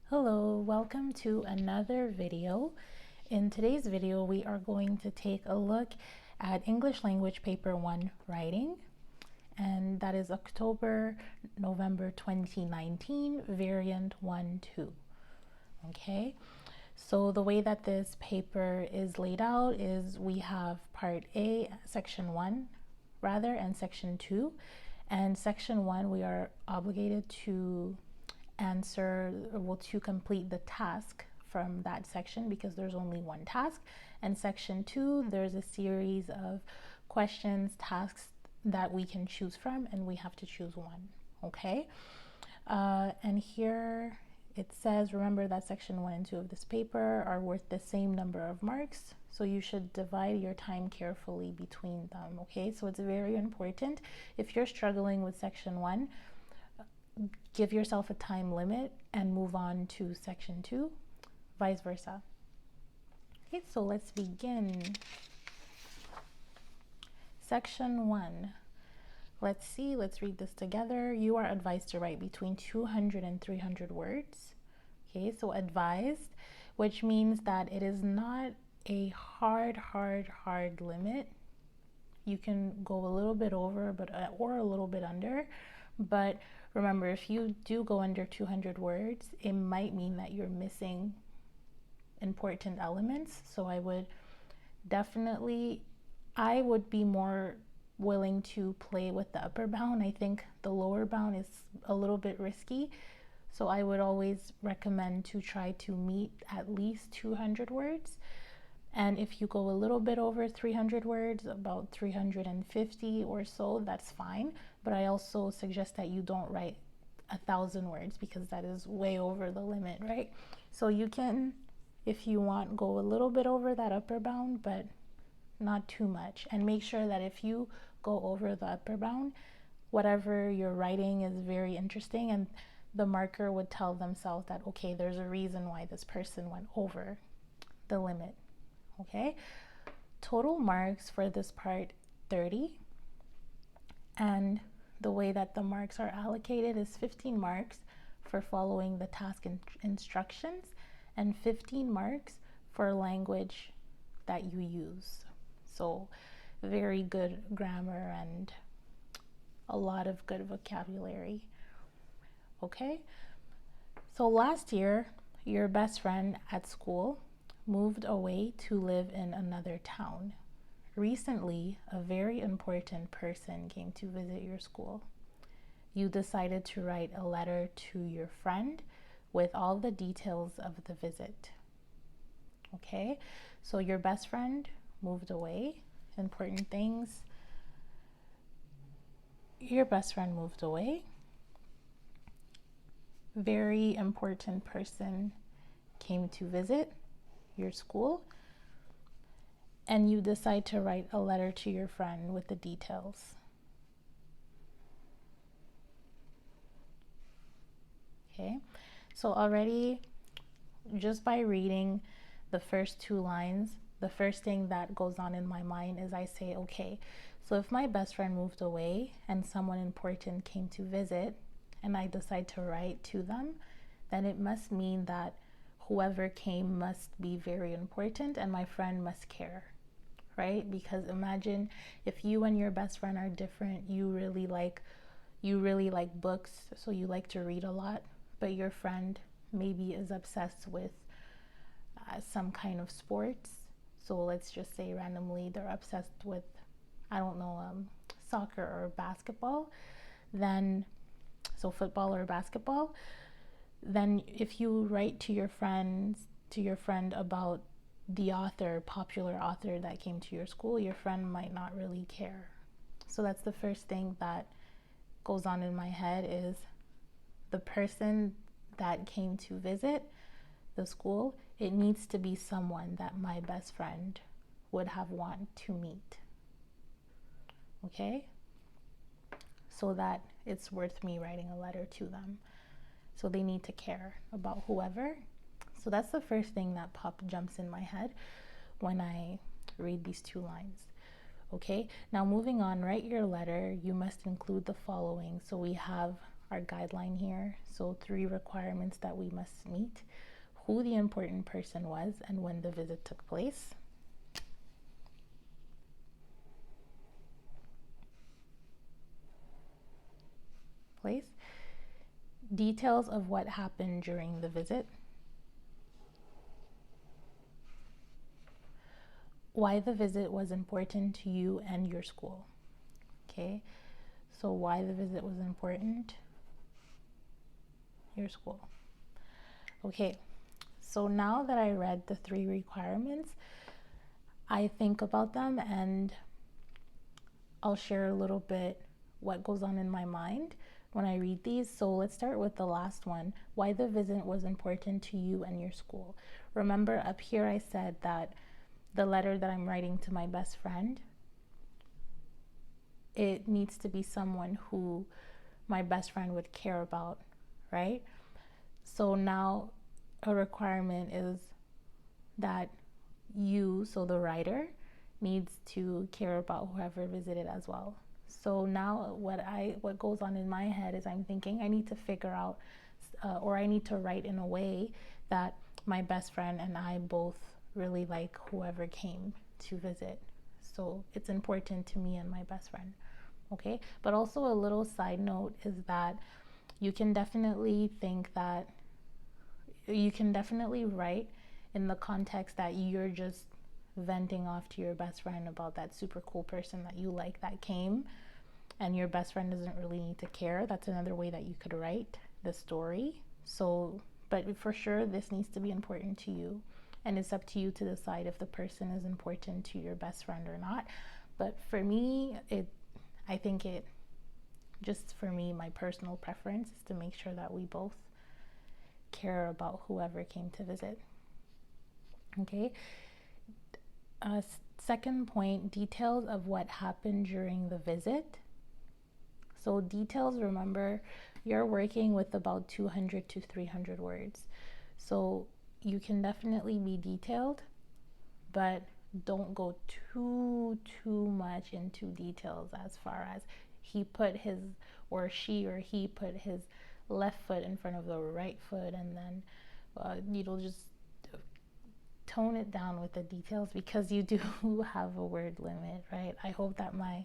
Hello, welcome to another video. In today's video, we are going to take a look at English Language Paper 1 Writing, and that is November 2019, Variant 1-2. Okay, so the way that this paper is laid out is we have Part A, Section 1, and Section 2. And Section 1, we are obligated to to complete the task from that section because there's only one task. And Section 2, there's a series of questions, tasks that we can choose from, and we have to choose one. Okay, and here it says, remember that Section 1 and 2 of this paper are worth the same number of marks, so you should divide your time carefully between them. Okay, so it's very important. If you're struggling with Section 1, give yourself a time limit and move on to Section 2, vice versa. Okay, so let's begin. Section 1. Let's read this together. You are advised to write between 200 and 300 words. Okay, so advised, which means that it is not a hard limit. You can go a little bit over, or a little bit under, but remember, if you do go under 200 words, it might mean that you're missing important elements. So I would be more willing to play with the upper bound. I think the lower bound is a little bit risky. So I would always recommend to try to meet at least 200 words. And if you go a little bit over 300 words, about 350 or so, that's fine. But I also suggest that you don't write 1,000 words because that is way over the limit, right? So you can, if you want, go a little bit over that upper bound, but not too much. And make sure that if you go over the upper bound, whatever you're writing is very interesting, and the marker would tell themselves that, okay, there's a reason why this person went over the limit. Okay, total marks for this part 30, and the way that the marks are allocated is 15 marks for following the task instructions and 15 marks for language that you use. So very good grammar and a lot of good vocabulary. Okay, so last year your best friend at school moved away to live in another town. Recently, a very important person came to visit your school. You decided to write a letter to your friend with all the details of the visit. Okay, so your best friend moved away. Important things. Your best friend moved away. Very important person came to visit your school, and you decide to write a letter to your friend with the details. Okay, so already just by reading the first two lines, the first thing that goes on in my mind is I say, okay, so if my best friend moved away and someone important came to visit and I decide to write to them, then it must mean that whoever came must be very important and my friend must care, right? Because imagine if you and your best friend are different, you really like books, so you like to read a lot, but your friend maybe is obsessed with some kind of sports. So let's just say randomly they're obsessed with, I don't know, soccer or basketball, then so football or basketball, then if you write to your friend about the popular author that came to your school, your friend might not really care. So that's the first thing that goes on in my head is the person that came to visit the school, it needs to be someone that my best friend would have wanted to meet. Okay? So that it's worth me writing a letter to them. So they need to care about whoever. So that's the first thing that jumps in my head when I read these two lines. Okay, now moving on, write your letter. You must include the following. So we have our guideline here. So 3 requirements that we must meet: who the important person was and when the visit took place. Details of what happened during the visit. Why the visit was important to you and your school. Okay, so why the visit was important? Your school. Okay, so now that I read the 3 requirements, I think about them and I'll share a little bit what goes on in my mind when I read these. So let's start with the last one: why the visit was important to you and your school. Remember, up here I said that the letter that I'm writing to my best friend, it needs to be someone who my best friend would care about, right? So now a requirement is that you, so the writer, needs to care about whoever visited as well. So now what goes on in my head is I'm thinking I need to figure out or I need to write in a way that my best friend and I both really like whoever came to visit. So it's important to me and my best friend. Okay, but also a little side note is that you can definitely write in the context that you're just venting off to your best friend about that super cool person that you like that came, and your best friend doesn't really need to care. That's another way that you could write the story. So, but for sure this needs to be important to you, and it's up to you to decide if the person is important to your best friend or not. But for me, I think just for me, my personal preference is to make sure that we both care about whoever came to visit. Okay. Second point: details of what happened during the visit. So details, remember, you're working with about 200 to 300 words. So you can definitely be detailed, but don't go too much into details as far as he put his, or she or he put his left foot in front of the right foot, and then just tone it down with the details, because you do have a word limit, right? I hope that my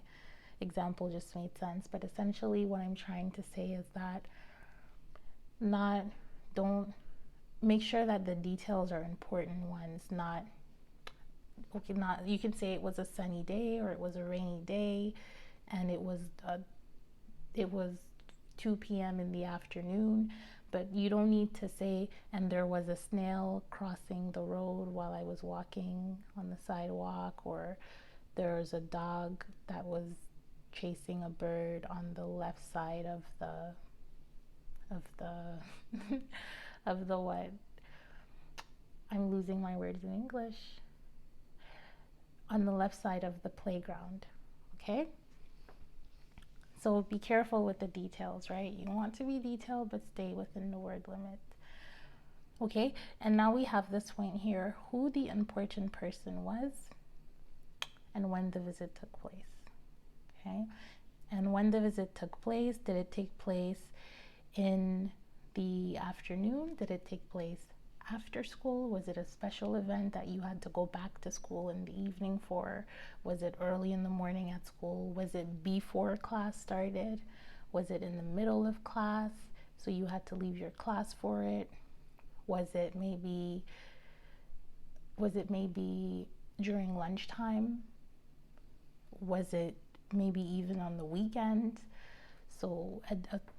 example just made sense, but essentially what I'm trying to say is that don't make sure that the details are important ones, not you can say it was a sunny day or it was a rainy day and it was 2 p.m. in the afternoon, but you don't need to say, and there was a snail crossing the road while I was walking on the sidewalk, or there was a dog that was chasing a bird on the left side of the of the what? I'm losing my words in English. On the left side of the playground. Okay? So be careful with the details, right? You want to be detailed, but stay within the word limit. Okay, and now we have this point here: who the important person was and when the visit took place. Okay, and when the visit took place, did it take place in the afternoon? Did it take place after school? Was it a special event that you had to go back to school in the evening for? Was it early in the morning at school? Was it before class started? Was it in the middle of class, so you had to leave your class for it? Was it maybe during lunchtime? Was it maybe even on the weekend? So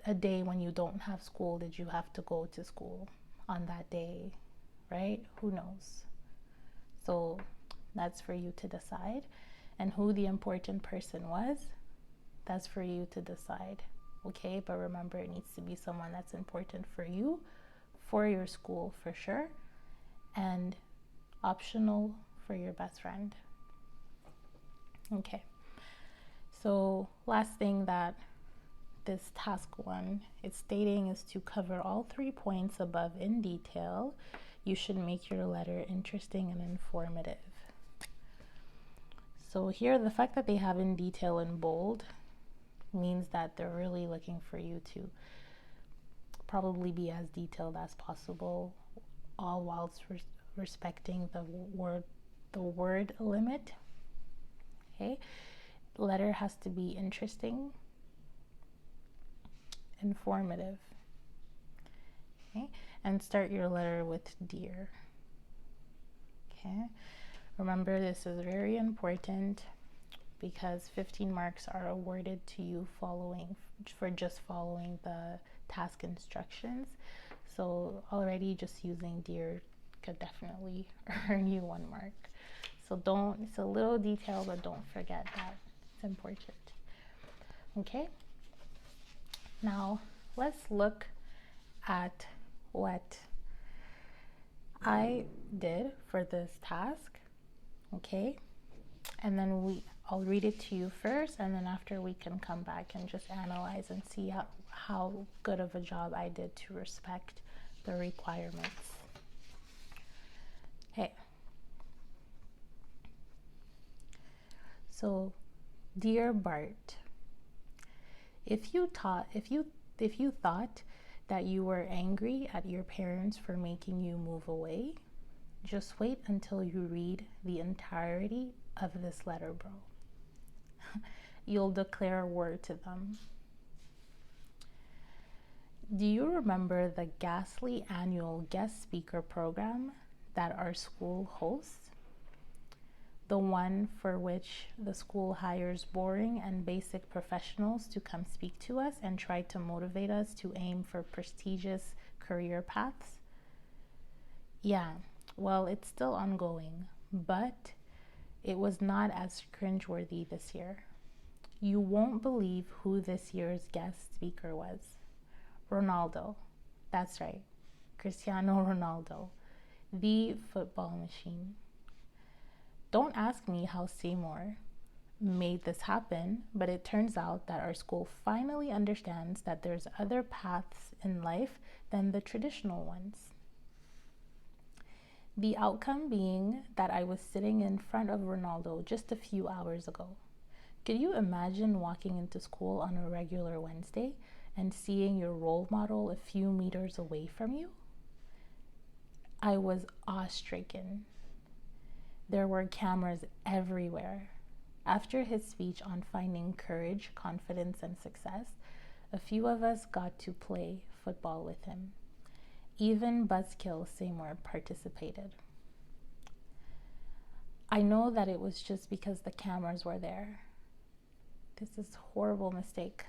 a day when you don't have school, did you have to go to school on that day, right? Who knows? So that's for you to decide. And who the important person was, that's for you to decide. Okay, but remember, it needs to be someone that's important for you, for your school for sure, and optional for your best friend. Okay, so last thing that this task 1 is stating is to cover all 3 points above in detail. You should make your letter interesting and informative. So here, the fact that they have in detail in bold means that they're really looking for you to probably be as detailed as possible, all whilst respecting the word limit. Okay, letter has to be interesting, informative. Okay, and start your letter with dear. Okay, remember this is very important because 15 marks are awarded to you for just following the task instructions. So already just using dear could definitely earn you 1 mark. So it's a little detail, but don't forget that it's important. Okay, now let's look at what I did for this task. Okay, and then I'll read it to you first, and then after we can come back and just analyze and see how good of a job I did to respect the requirements. Okay. So, dear Bart, if you thought that you were angry at your parents for making you move away, just wait until you read the entirety of this letter, bro. You'll declare war to them. Do you remember the ghastly annual guest speaker program that our school hosts? The one for which the school hires boring and basic professionals to come speak to us and try to motivate us to aim for prestigious career paths? Yeah, well, it's still ongoing, but it was not as cringeworthy this year. You won't believe who this year's guest speaker was. Ronaldo. That's right. Cristiano Ronaldo. The football machine. Don't ask me how Seymour made this happen, but it turns out that our school finally understands that there's other paths in life than the traditional ones. The outcome being that I was sitting in front of Ronaldo just a few hours ago. Could you imagine walking into school on a regular Wednesday and seeing your role model a few meters away from you? I was awe-stricken. There were cameras everywhere. After his speech on finding courage, confidence, and success, a few of us got to play football with him. Even Buzzkill Seymour participated. I know that it was just because the cameras were there. This is a horrible mistake.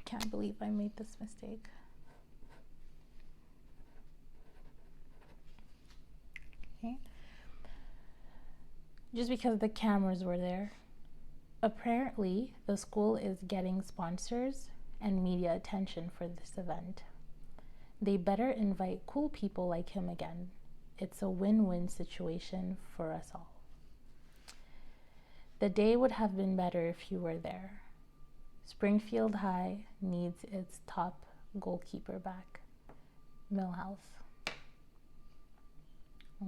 Can't believe I made this mistake. Okay. Just because the cameras were there. Apparently, the school is getting sponsors and media attention for this event. They better invite cool people like him again. It's a win-win situation for us all. The day would have been better if you were there. Springfield High needs its top goalkeeper back. Millhouse.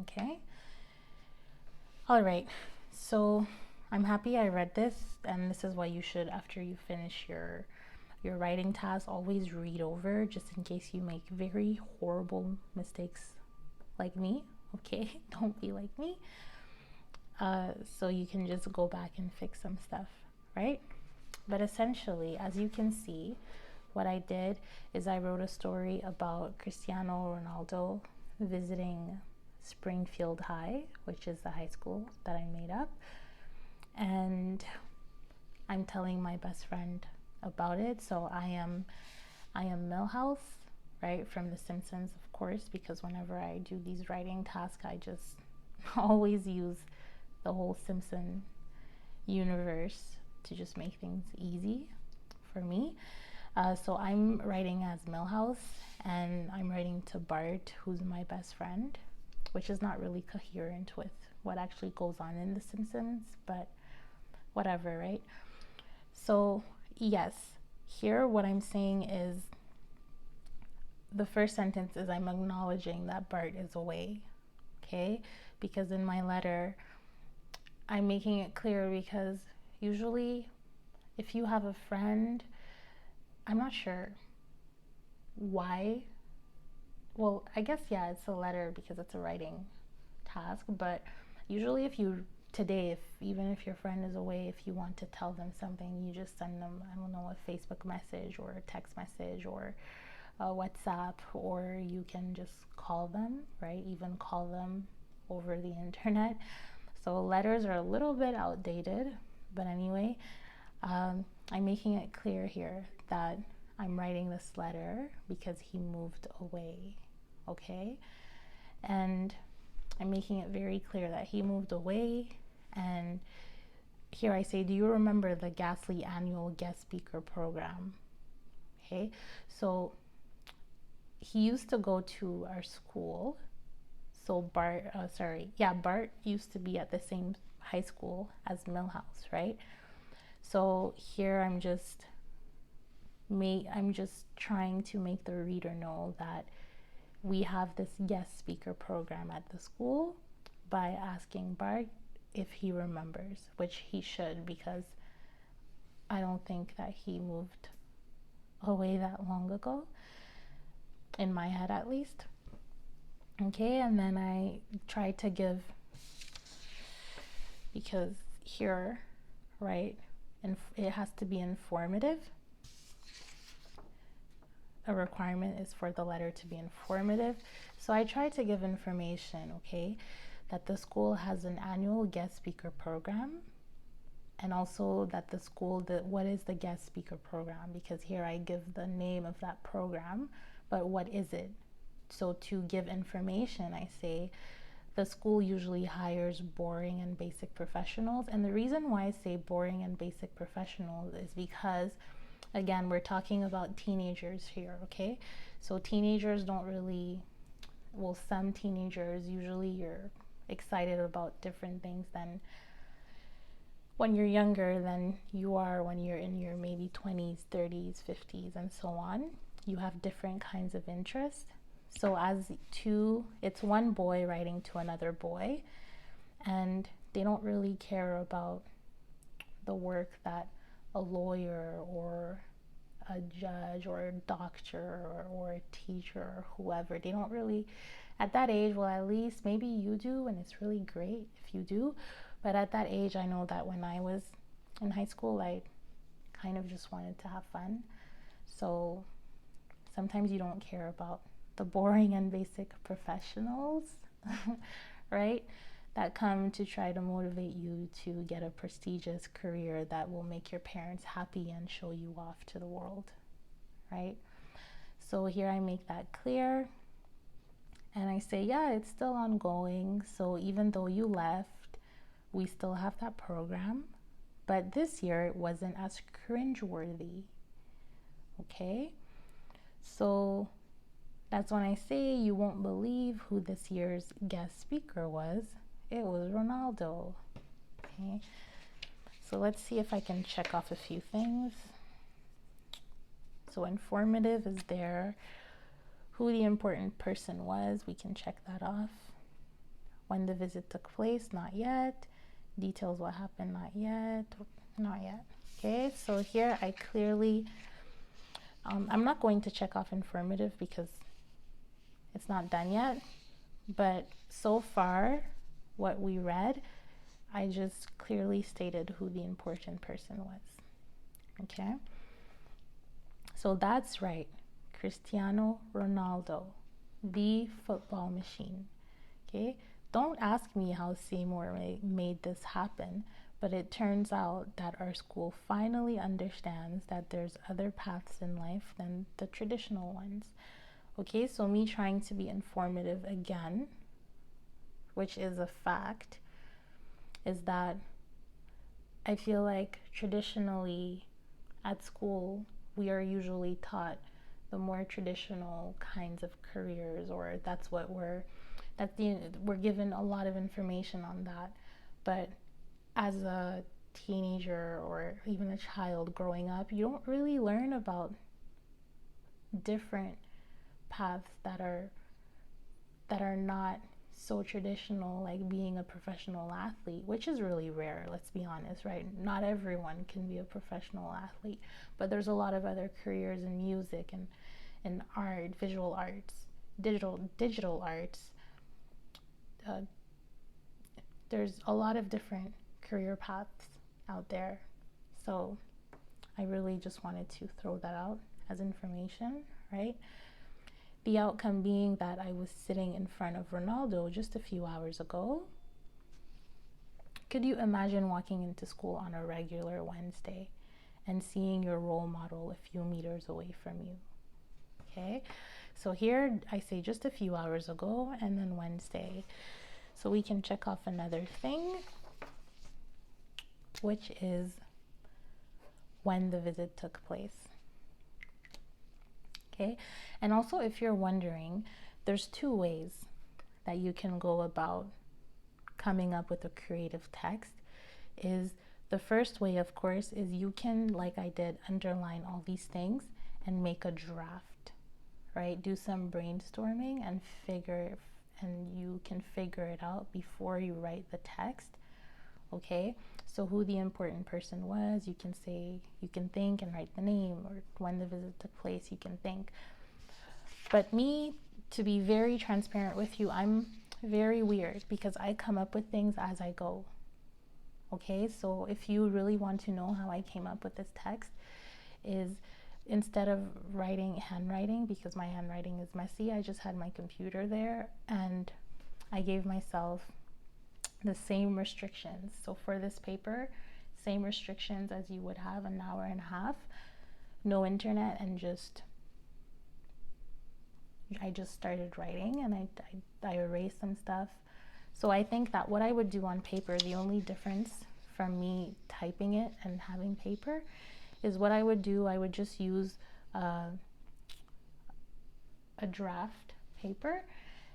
Okay. All right. So I'm happy I read this, and this is why you should, after you finish your writing task, always read over, just in case you make very horrible mistakes like me. Okay, don't be like me. So you can just go back and fix some stuff, right? But essentially, as you can see, what I did is I wrote a story about Cristiano Ronaldo visiting Springfield High, which is the high school that I made up, and I'm telling my best friend about it. So I am Millhouse, right, from The Simpsons, of course, because whenever I do these writing tasks, I just always use the whole Simpson universe to just make things easy for me. So I'm writing as Millhouse, and I'm writing to Bart, who's my best friend, which is not really coherent with what actually goes on in The Simpsons, but whatever, right? So yes, here what I'm saying is, the first sentence is I'm acknowledging that Bart is away, okay? Because in my letter, I'm making it clear, because usually if you have a friend, I'm not sure, why. Well, I guess, yeah, it's a letter because it's a writing task, but usually if you today, if even if your friend is away, if you want to tell them something, you just send them, I don't know, a Facebook message or a text message or a WhatsApp, or you can just call them, right? Even call them over the internet. So letters are a little bit outdated, but anyway, I'm making it clear here that I'm writing this letter because he moved away, okay? And I'm making it very clear that he moved away. And here I say, do you remember the Ghastly annual guest speaker program? Okay, so he used to go to our school. So Bart used to be at the same high school as Millhouse, right? So here I'm just trying to make the reader know that we have this guest speaker program at the school by asking Bart if he remembers, which he should, because I don't think that he moved away that long ago, in my head at least. Okay, and then I tried to give, because here, right, and it has to be informative. A requirement is for the letter to be informative. So I tried to give information, okay, that the school has an annual guest speaker program, and also that the school, what is the guest speaker program? Because here I give the name of that program, but what is it? So to give information, I say the school usually hires boring and basic professionals. And the reason why I say boring and basic professionals is because, again, we're talking about teenagers here, okay? So teenagers don't really, well, some teenagers, usually you're excited about different things than when you're younger than you are when you're in your maybe 20s, 30s, 50s, and so on. You have different kinds of interests. So it's one boy writing to another boy, and they don't really care about the work that a lawyer or a judge or a doctor or a teacher or whoever, they don't really, at that age, well, at least maybe you do, and it's really great if you do, but at that age, I know that when I was in high school, I kind of just wanted to have fun. So sometimes you don't care about the boring and basic professionals, right? That come to try to motivate you to get a prestigious career that will make your parents happy and show you off to the world, right? So here I make that clear. And I say, yeah, it's still ongoing. So even though you left, we still have that program. But this year it wasn't as cringeworthy. Okay? So that's when I say you won't believe who this year's guest speaker was. It was Ronaldo. Okay? So let's see if I can check off a few things. So informative is there. Who the important person was, we can check that off. When the visit took place, not yet. Details what happened, not yet. Not yet. Okay, so here I clearly, I'm not going to check off informative because it's not done yet. But so far, what we read, I just clearly stated who the important person was. Okay, so that's right. Cristiano Ronaldo, the football machine. Okay, don't ask me how Seymour made this happen, but it turns out that our school finally understands that there's other paths in life than the traditional ones. Okay, so me trying to be informative again, which is a fact, is that I feel like traditionally at school we are usually taught the more traditional kinds of careers, or we're given a lot of information on that. But as a teenager or even a child growing up, you don't really learn about different paths that are not so traditional, like being a professional athlete, which is really rare, let's be honest, right? Not everyone can be a professional athlete, but there's a lot of other careers in music and in art, visual arts, digital arts. Uh, there's a lot of different career paths out there. So I really just wanted to throw that out as information, right? The outcome being that I was sitting in front of Ronaldo just a few hours ago. Could you imagine walking into school on a regular Wednesday and seeing your role model a few meters away from you? Okay, so here I say just a few hours ago and then Wednesday. So we can check off another thing, which is when the visit took place. Okay, and also if you're wondering, there's two ways that you can go about coming up with a creative text. Is the first way, of course, is you can, like I did, underline all these things and make a draft, right? Do some brainstorming and you can figure it out before you write the text. Okay, so who the important person was, you can say, you can think and write the name, or when the visit took place, you can think. But me, to be very transparent with you, I'm very weird because I come up with things as I go. Okay, so if you really want to know how I came up with this text, is instead of handwriting, because my handwriting is messy, I just had my computer there and I gave myself the same restrictions. So for this paper, same restrictions as you would have an hour and a half, no internet, and I just started writing, and I erased some stuff. So I think that what I would do on paper, the only difference from me typing it and having paper, is what I would do, I would just use a draft paper,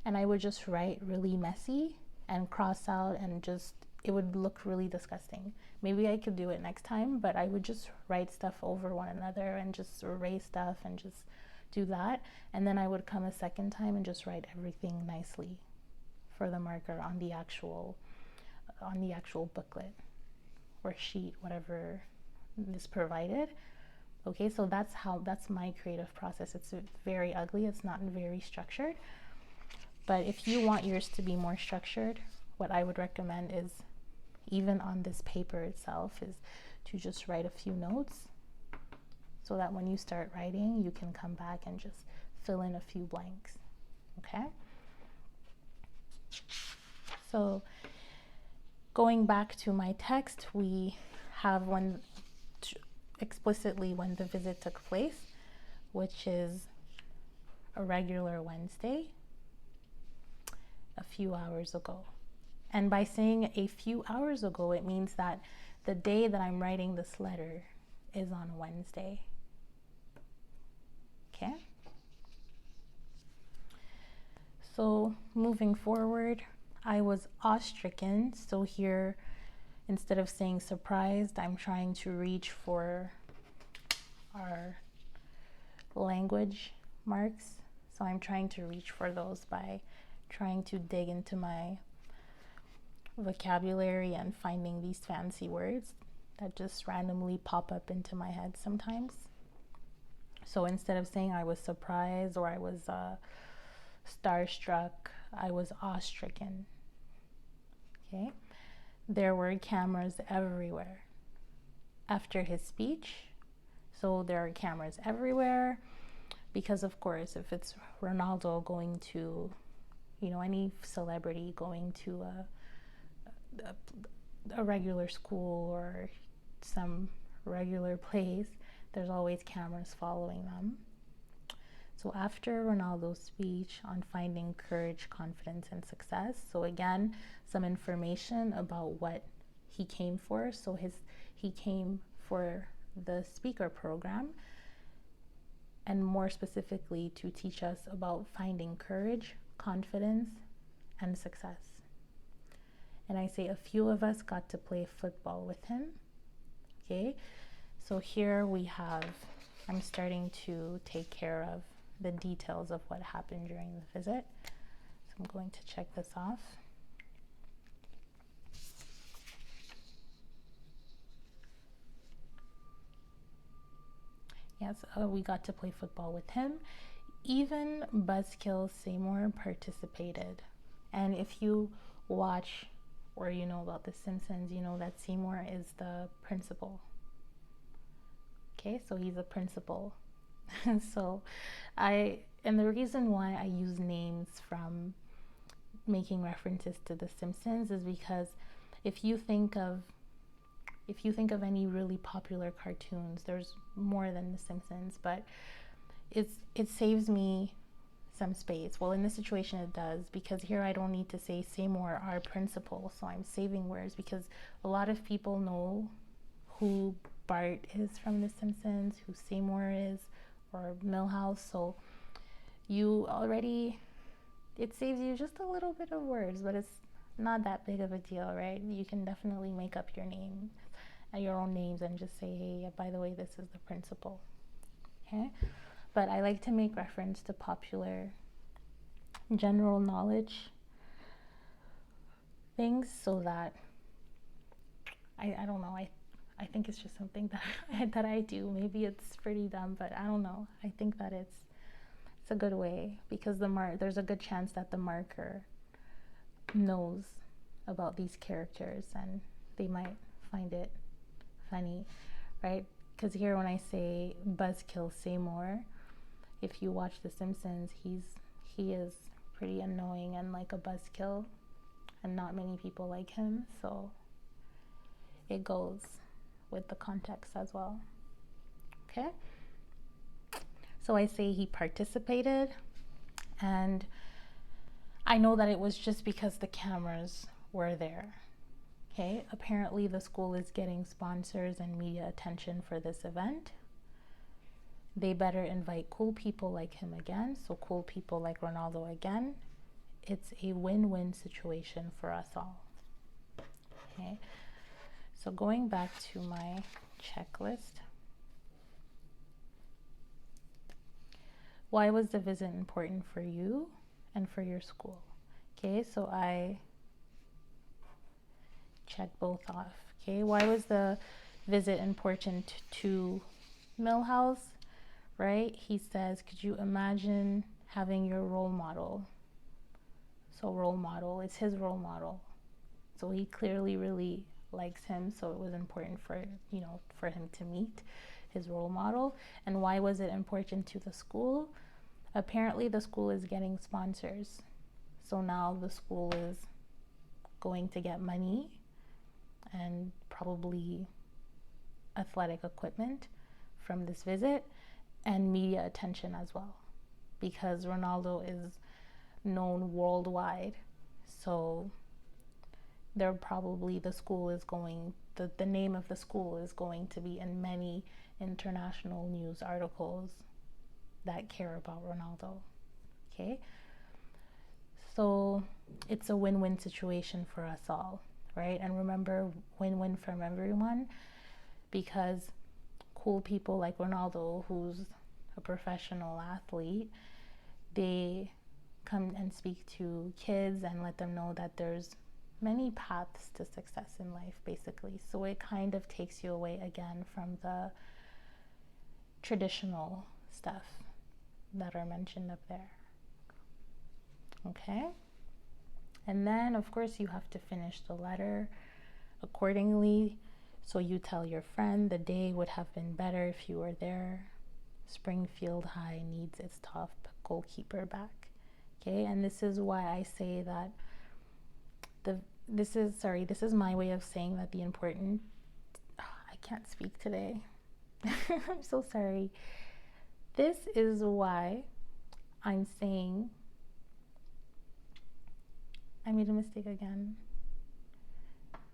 and I would just write really messy and cross out, and just, it would look really disgusting. Maybe I could do it next time, but I would just write stuff over one another and just erase stuff and just do that. And then I would come a second time and just write everything nicely for the marker on the actual booklet or sheet, whatever is provided. Okay, so that's my creative process. It's very ugly, it's not very structured. But if you want yours to be more structured, what I would recommend is, even on this paper itself, is to just write a few notes so that when you start writing, you can come back and just fill in a few blanks. Okay? So going back to my text, we have explicitly when the visit took place, which is a regular Wednesday, a few hours ago. And by saying a few hours ago, it means that the day that I'm writing this letter is on Wednesday. Okay? So moving forward, I was awe-stricken. So here, instead of saying surprised, I'm trying to reach for our language marks. So I'm trying to reach for those by trying to dig into my vocabulary and finding these fancy words that just randomly pop up into my head sometimes. So instead of saying I was surprised or I was starstruck, I was awe-stricken. Okay? There were cameras everywhere after his speech. So there are cameras everywhere because, of course, if it's Ronaldo going to, any celebrity going to a regular school or some regular place, there's always cameras following them. So after Ronaldo's speech on finding courage, confidence, and success, so again, some information about what he came for. So he came for the speaker program, and more specifically to teach us about finding courage, confidence, and success. And I say a few of us got to play football with him. Okay, so here we have, I'm starting to take care of the details of what happened during the visit. So I'm going to check this off. Yes, we got to play football with him. Even Buzzkill Seymour participated. And if you watch or you know about The Simpsons, you know that Seymour is the principal. Okay, so he's a principal. So and the reason why I use names from making references to The Simpsons is because if you think of any really popular cartoons, there's more than The Simpsons, but it saves me some space. Well, in this situation it does, because here I don't need to say Seymour, our principal, so I'm saving words because a lot of people know who Bart is from The Simpsons, who Seymour is, or Milhouse, so you already, it saves you just a little bit of words, but it's not that big of a deal, right? You can definitely make up your name, your own names, and just say, hey, by the way, this is the principal. Okay? But I like to make reference to popular general knowledge things so that I don't know, I think it's just something that I do. Maybe it's pretty dumb, but I don't know. I think that it's a good way, because there's a good chance that the marker knows about these characters and they might find it funny, right? Because here when I say Buzzkill Seymour, if you watch The Simpsons, he is pretty annoying and like a buzzkill, and not many people like him, so it goes with the context as well. Okay, so I say he participated, and I know that it was just because the cameras were there. Okay, apparently the school is getting sponsors and media attention for this event. They better invite cool people like him again, so cool people like Ronaldo again. It's a win-win situation for us all. Okay, so going back to my checklist. Why was the visit important for you and for your school? Okay, so I check both off. Okay, why was the visit important to Milhouse? Right? He says, could you imagine having your role model? So role model is his role model. So he clearly really likes him. So it was important for him to meet his role model. And why was it important to the school? Apparently the school is getting sponsors. So now the school is going to get money and probably athletic equipment from this visit, and media attention as well, because Ronaldo is known worldwide. So they're probably, the name of the school is going to be in many international news articles that care about Ronaldo. Okay, so it's a win-win situation for us all, right? And remember, win-win from everyone, because cool people like Ronaldo, who's a professional athlete, they come and speak to kids and let them know that there's many paths to success in life, basically. So it kind of takes you away again from the traditional stuff that are mentioned up there. Okay? And then, of course, you have to finish the letter accordingly. So you tell your friend the day would have been better if you were there. Springfield High needs its top goalkeeper back. Okay, and this is why I say that this is my way of saying that the important, I can't speak today. I'm so sorry. This is why I'm saying, I made a mistake again.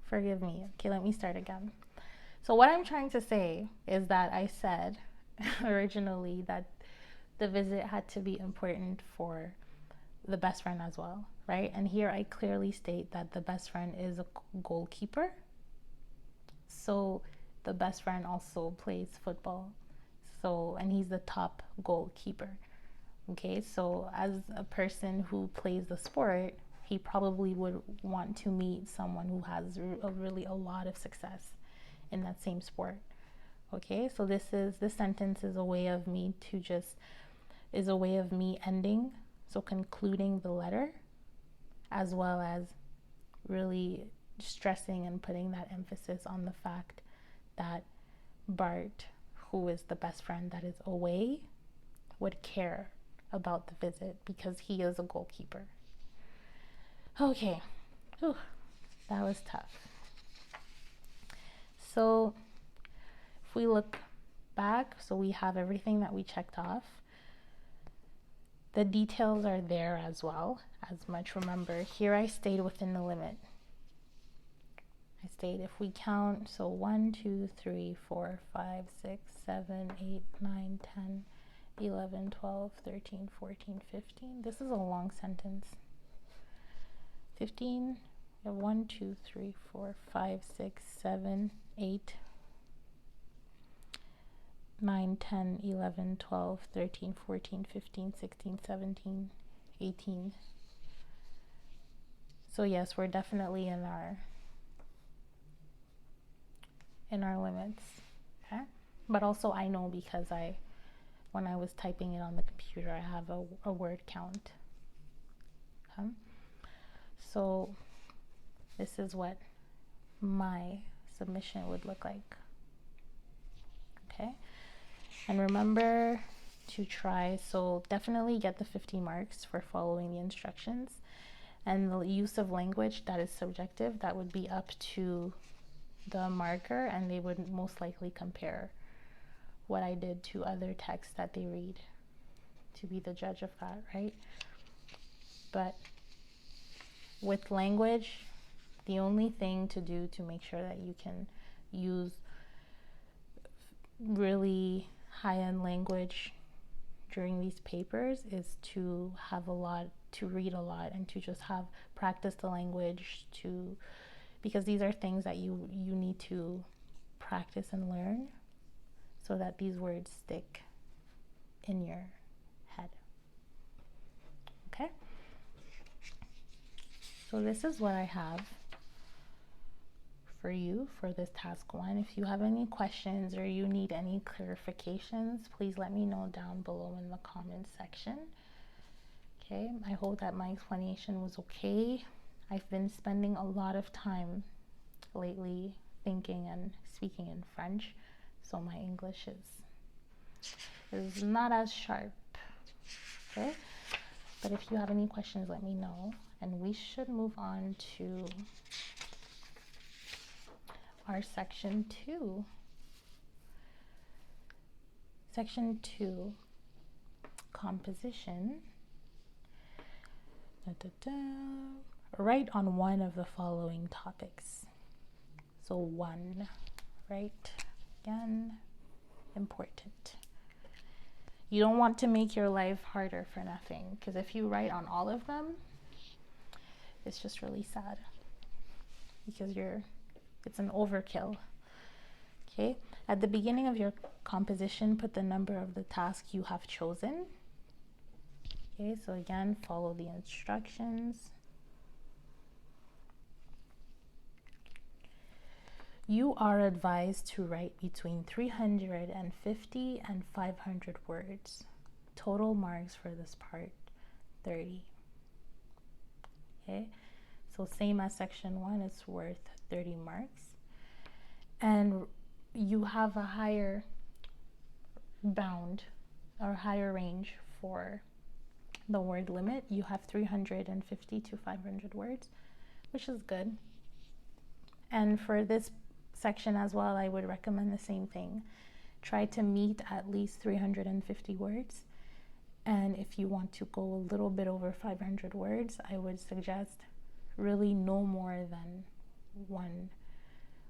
Forgive me. Okay, let me start again. So what I'm trying to say is that I said originally that the visit had to be important for the best friend as well, right? And here I clearly state that the best friend is a goalkeeper. So the best friend also plays football. So, and he's the top goalkeeper. Okay, so as a person who plays the sport, he probably would want to meet someone who has a lot of success in that same sport. Okay, so this sentence is a way of me to just is a way of me ending, so concluding the letter, as well as really stressing and putting that emphasis on the fact that Bart, who is the best friend that is away, would care about the visit because he is a goalkeeper. Okay, whew, that was tough. So if we look back, so we have everything that we checked off. The details are there as well as much. Remember, here I stayed within the limit. I stayed, if we count, so 1, 2, 3, 4, 5, 6, 7, 8, 9, 10, 11, 12, 13, 14, 15. This is a long sentence. 15, 1, 2, 3, 4, 5, 6, 7, 8, 9, 10, 11, 12, 13, 14, 15, 16, 17, 18. So yes, we're definitely in our limits, okay? But also I know because when I was typing it on the computer, I have a word count, okay? So this is what my submission would look like, okay? And remember to try, so definitely get the 50 marks for following the instructions. And the use of language that is subjective, that would be up to the marker, and they would most likely compare what I did to other texts that they read to be the judge of that, right? But with language, the only thing to do to make sure that you can use really high-end language during these papers is to have a lot, to read a lot, and to just have practice the language, to because these are things that you need to practice and learn so that these words stick in your head. Okay? So this is what I have for you for this task 1. If you have any questions or you need any clarifications, please let me know down below in the comments section. Okay, I hope that my explanation was okay. I've been spending a lot of time lately thinking and speaking in French, so my English is not as sharp, okay? But if you have any questions, let me know, and we should move on to our section 2. Section 2, composition. Write on one of the following topics. So 1, right? Again, important. You don't want to make your life harder for nothing, because if you write on all of them, it's just really sad because it's an overkill. Okay, at the beginning of your composition, put the number of the task you have chosen. Okay, so again, follow the instructions. You are advised to write between 350 and 500 words. Total marks for this part, 30. Okay, so same as section 1, it's worth 30 marks. And you have a higher bound or higher range for the word limit. You have 350 to 500 words, which is good. And for this section as well, I would recommend the same thing. Try to meet at least 350 words. And if you want to go a little bit over 500 words, I would suggest really no more than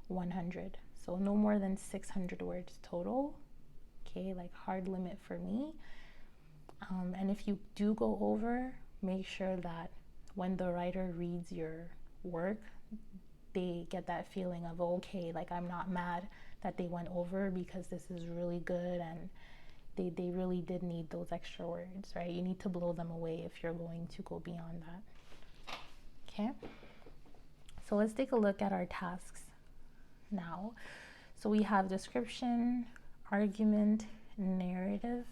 100. So no more than 600 words total. Okay, like hard limit for me. And if you do go over, make sure that when the writer reads your work, they get that feeling of, okay, like I'm not mad that they went over because this is really good and they really did need those extra words, right? You need to blow them away if you're going to go beyond that. Okay, so let's take a look at our tasks now. So we have description, argument, narrative.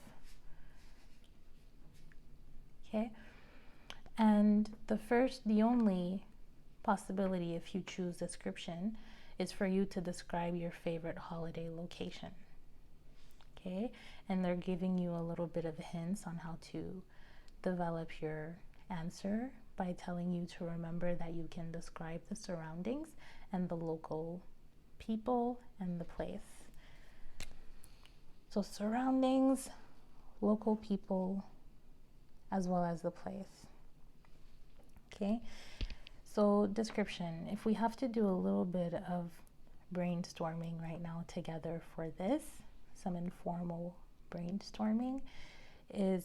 Okay? And the only possibility if you choose description is for you to describe your favorite holiday location. Okay? And they're giving you a little bit of hints on how to develop your answer by telling you to remember that you can describe the surroundings and the local people and the place. So surroundings, local people, as well as the place. Okay, so description. If we have to do a little bit of brainstorming right now together for this, some informal brainstorming, is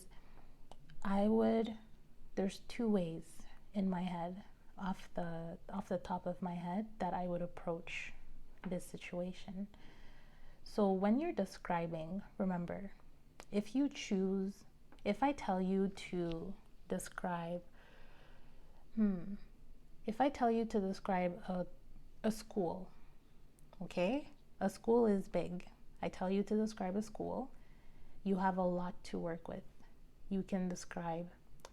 there's two ways in my head, off the top of my head, that I would approach this situation. So when you're describing, remember, if I tell you to describe, a school, okay? A school is big. I tell you to describe a school, you have a lot to work with. You can describe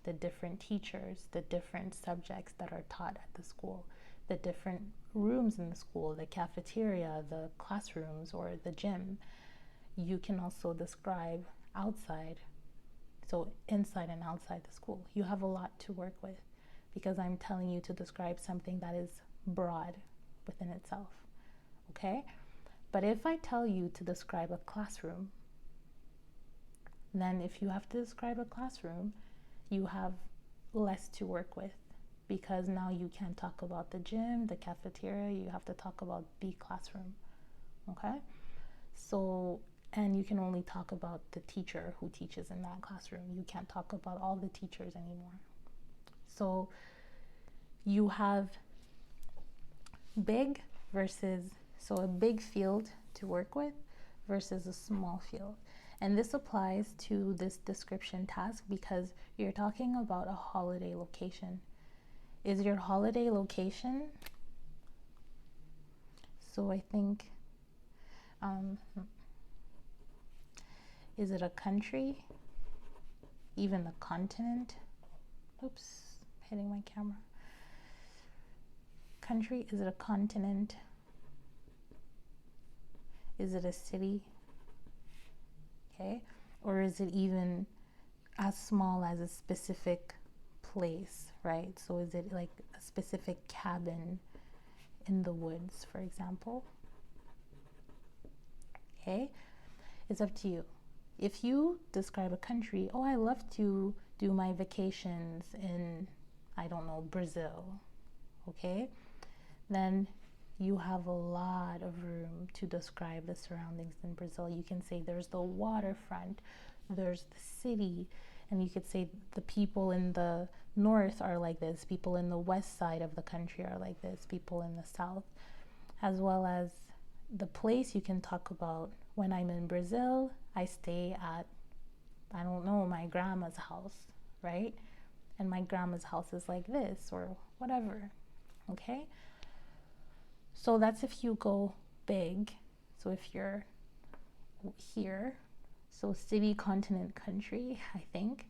the different teachers, the different subjects that are taught at the school, the different rooms in the school, the cafeteria, the classrooms, or the gym. You can also describe outside, so inside and outside the school. You have a lot to work with because I'm telling you to describe something that is broad within itself, okay? But if I tell you to describe a classroom, then if you have to describe a classroom, you have less to work with, because now you can't talk about the gym, the cafeteria, you have to talk about the classroom, okay? So, and you can only talk about the teacher who teaches in that classroom. You can't talk about all the teachers anymore. So you have a big field to work with versus a small field. And this applies to this description task because you're talking about a holiday location. Is your holiday location, so I think, is it a country, even a continent? Oops, hitting my camera. Country, is it a continent? Is it a city? Okay, or is it even as small as a specific place, right? So is it like a specific cabin in the woods, for example? Okay, it's up to you. If you describe a country, I love to do my vacations in, I don't know, Brazil, okay? Then you have a lot of room to describe the surroundings in Brazil. You can say there's the waterfront, there's the city, and you could say the people in the north are like this, people in the west side of the country are like this, people in the south, as well as the place. You can talk about, when I'm in Brazil, I stay at, I don't know, my grandma's house, right? And my grandma's house is like this, or whatever, okay? So that's if you go big. So if you're here, so city, continent, country, I think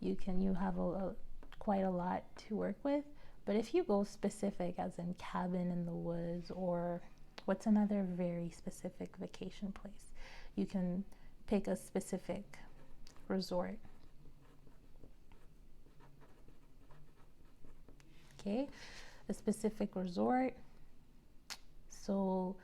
you have quite a lot to work with. But if you go specific, as in cabin in the woods, or what's another very specific vacation place? You can pick a specific resort. Okay, a specific resort. So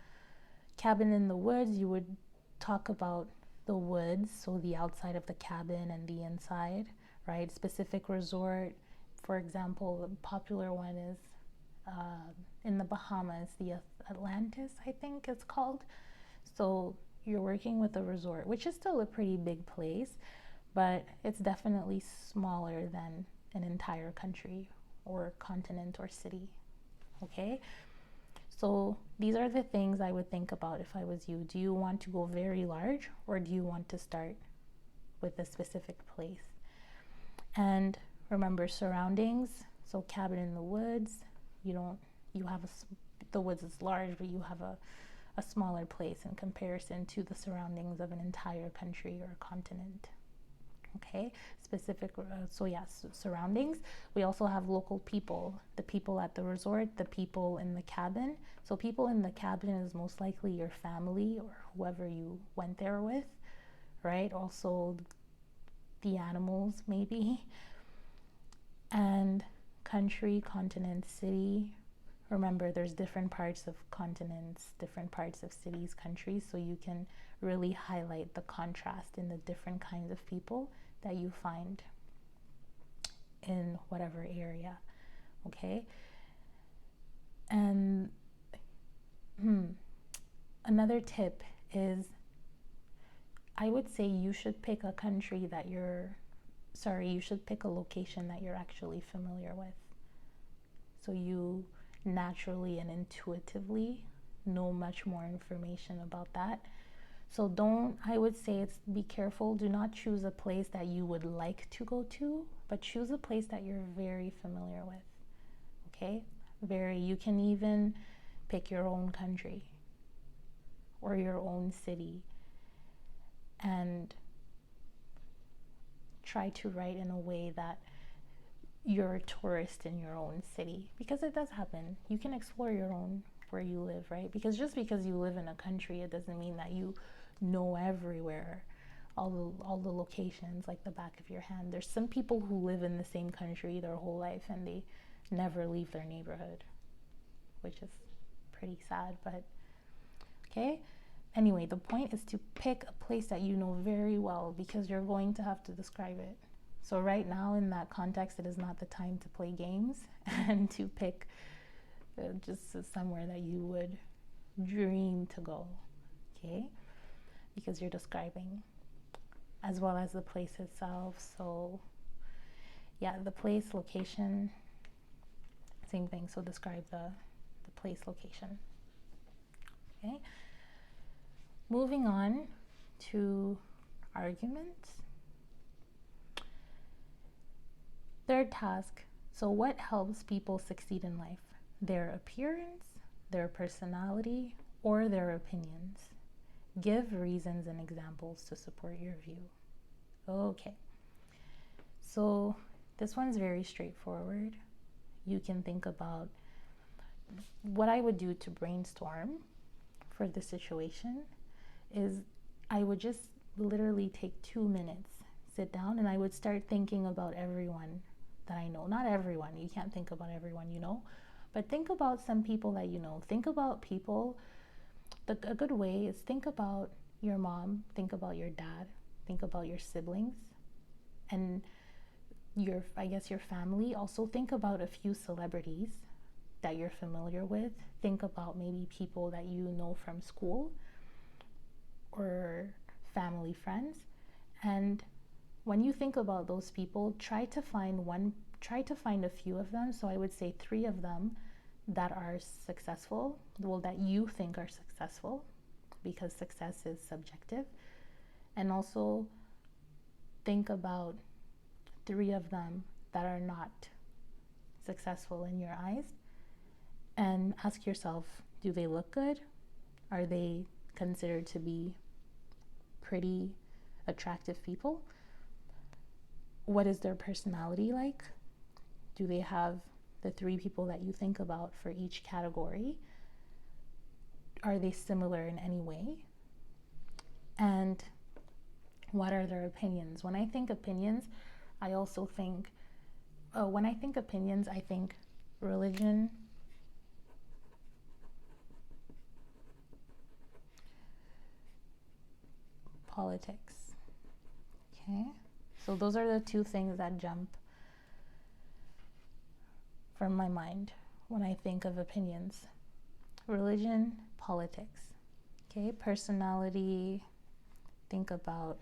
cabin in the woods, you would talk about the woods, so the outside of the cabin and the inside, right? Specific resort, for example, a popular one is in the Bahamas, the Atlantis, I think it's called. So you're working with a resort, which is still a pretty big place, but it's definitely smaller than an entire country or continent or city, okay? So these are the things I would think about if I was you. Do you want to go very large, or do you want to start with a specific place? And remember, surroundings, so cabin in the woods, the woods is large, but you have a smaller place in comparison to the surroundings of an entire country or continent, Okay, specific, so yes, surroundings. We also have local people, the people at the resort, the people in the cabin. So people in the cabin is most likely your family or whoever you went there with, right? Also the animals maybe. And country, continent, city. Remember, there's different parts of continents, different parts of cities, countries, so you can really highlight the contrast in the different kinds of people that you find in whatever area. Okay? And another tip is, I would say you should pick a country that you should pick a location that you're actually familiar with. So you naturally and intuitively know much more information about that. So I would say be careful. Do not choose a place that you would like to go to, but choose a place that you're very familiar with. Okay? You can even pick your own country or your own city and try to write in a way that you're a tourist in your own city, because it does happen. You can explore your own where you live, right? Because just because you live in a country, it doesn't mean that you know everywhere, all the locations like the back of your hand. There's some people who live in the same country their whole life and they never leave their neighborhood, which is pretty sad, but okay. Anyway, the point is to pick a place that you know very well, because you're going to have to describe it. So right now in that context, it is not the time to play games and to pick just somewhere that you would dream to go, okay? Because you're describing, as well as the place itself. So yeah, the place, location, same thing. So describe the place, location, okay? Moving on to arguments. Third task. So what helps people succeed in life? Their appearance, their personality, or their opinions? Give reasons and examples to support your view. Okay. So this one's very straightforward. You can think about what I would do to brainstorm for the situation is I would just literally take 2 minutes, sit down, and I would start thinking about everyone that I know. Not everyone, you can't think about everyone you know, but think about some people that you know. Think about people. A good way is think about your mom, think about your dad, think about your siblings, and your family. Also think about a few celebrities that you're familiar with. Think about maybe people that you know from school or family friends. And when you think about those people, try to find a few of them. So I would say 3 of them that are successful, well, that you think are successful, because success is subjective. And also think about 3 of them that are not successful in your eyes, and ask yourself, do they look good? Are they considered to be pretty attractive people? What is their personality like? Do they have the 3 people that you think about for each category? Are they similar in any way? And what are their opinions? When I think opinions, I also think, I think religion, politics. Okay? So those are the 2 things that jump from my mind when I think of opinions. Religion, politics. Okay? Personality, think about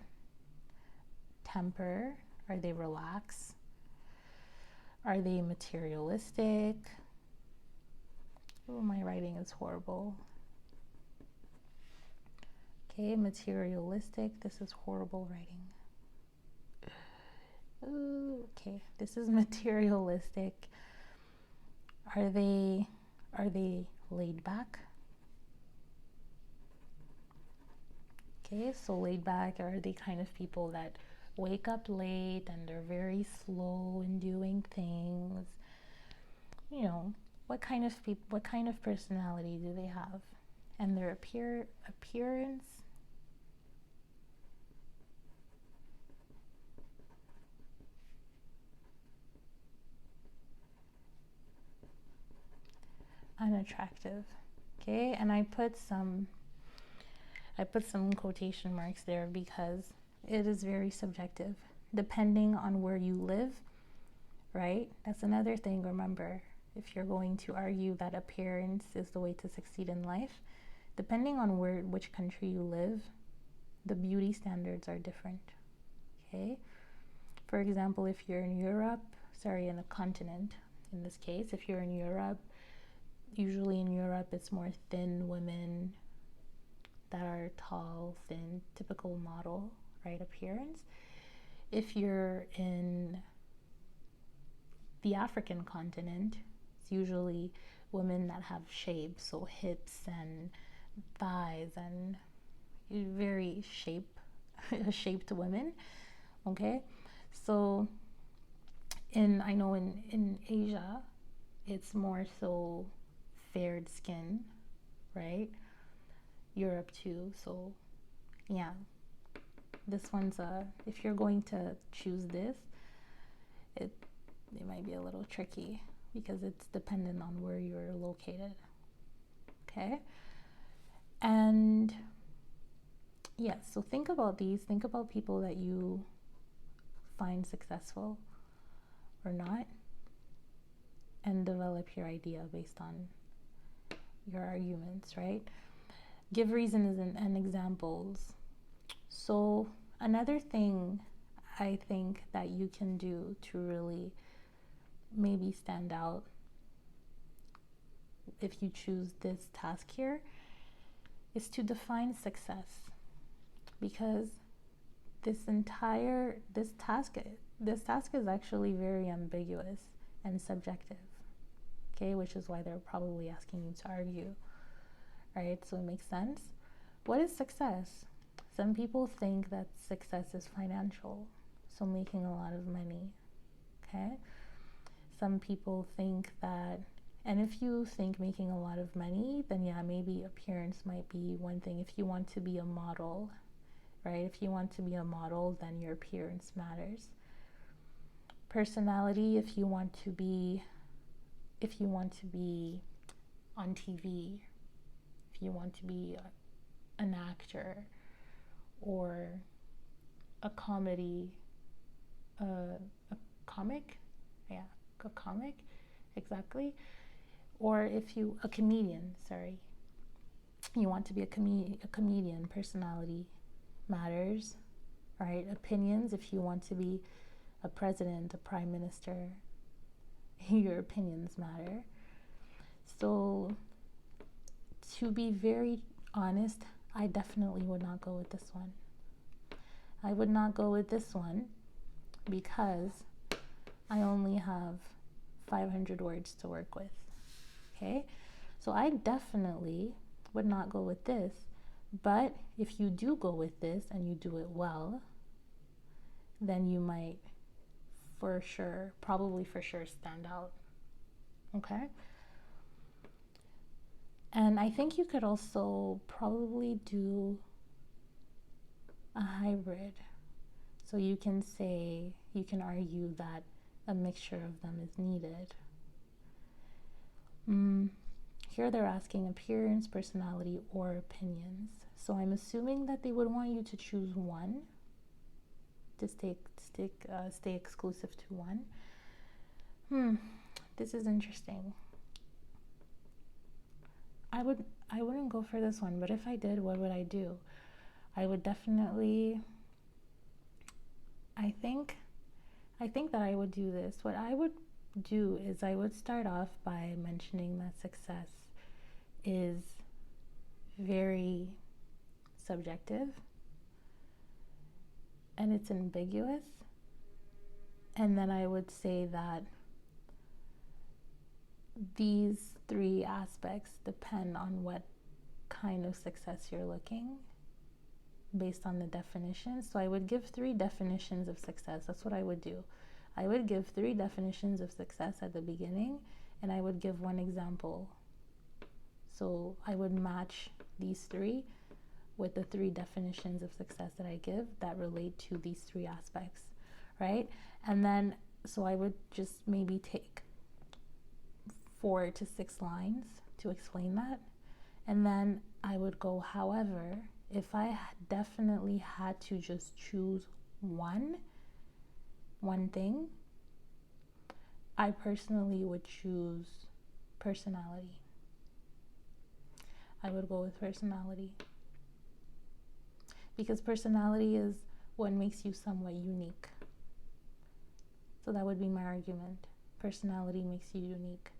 temper. Are they relaxed? Are they materialistic? Oh, my writing is horrible. Okay, materialistic. This is horrible writing. Ooh, okay, this is materialistic. Are they laid back? Okay, so laid back, are they kind of people that wake up late and they're very slow in doing things. You know, what kind of personality do they have? And their appearance, unattractive. Okay, and I put some quotation marks there because it is very subjective depending on where you live, right? That's another thing. Remember, if you're going to argue that appearance is the way to succeed in life, depending on which country you live, the beauty standards are different. Okay, for example, if you're in in a continent, in this case, if you're in Europe, usually in Europe it's more thin women that are tall, thin, typical model, right, appearance. If you're in the African continent, it's usually women that have shapes, so hips and thighs and very shaped women. Okay, so I know in Asia, it's more so faired skin, right? Europe too. So yeah, this one's if you're going to choose this, it might be a little tricky because it's dependent on where you're located. Okay, and yes, so think about people that you find successful or not, and develop your idea based on your arguments, right? Give reasons and examples. So another thing I think that you can do to really maybe stand out if you choose this task here is to define success, because this task is actually very ambiguous and subjective. Okay, which is why they're probably asking you to argue, right? So it makes sense. What is success? Some people think that success is financial, so making a lot of money. Okay, some people think that, and if you think making a lot of money, then yeah, maybe appearance might be one thing. If you want to be a model, right? If you want to be a model, then your appearance matters. Personality, if you want to be on TV, if you want to be an actor or a comedy, a comic, yeah, a comic, exactly. Or if you, a comedian, sorry, you want to be a comedian, personality matters, right? Opinions, if you want to be a president, a prime minister, your opinions matter. So to be very honest, I definitely would not go with this one. I would not go with this one because I only have 500 words to work with. Okay, so I definitely would not go with this. But if you do go with this and you do it well, then you might probably for sure stand out. Okay, and I think you could also probably do a hybrid. So you can argue that a mixture of them is needed. Here they're asking appearance, personality, or opinions. So I'm assuming that they would want you to choose one, to stay exclusive to one. This is interesting. I wouldn't go for this one, but if I did, what would I do? I would definitely, I think that I would do this. What I would do is I would start off by mentioning that success is very subjective and it's ambiguous. And then I would say that these three aspects depend on what kind of success you're looking based on the definition. So I would give 3 definitions of success. That's what I would do. I would give 3 definitions of success at the beginning, and I would give 1 example. So I would match these 3 with the 3 definitions of success that I give that relate to these 3 aspects, right? And then, so I would just maybe take 4 to 6 lines to explain that. And then I would go, however, if I definitely had to just choose one thing, I personally would choose personality. I would go with personality. Because personality is what makes you somewhat unique. So that would be my argument. Personality makes you unique.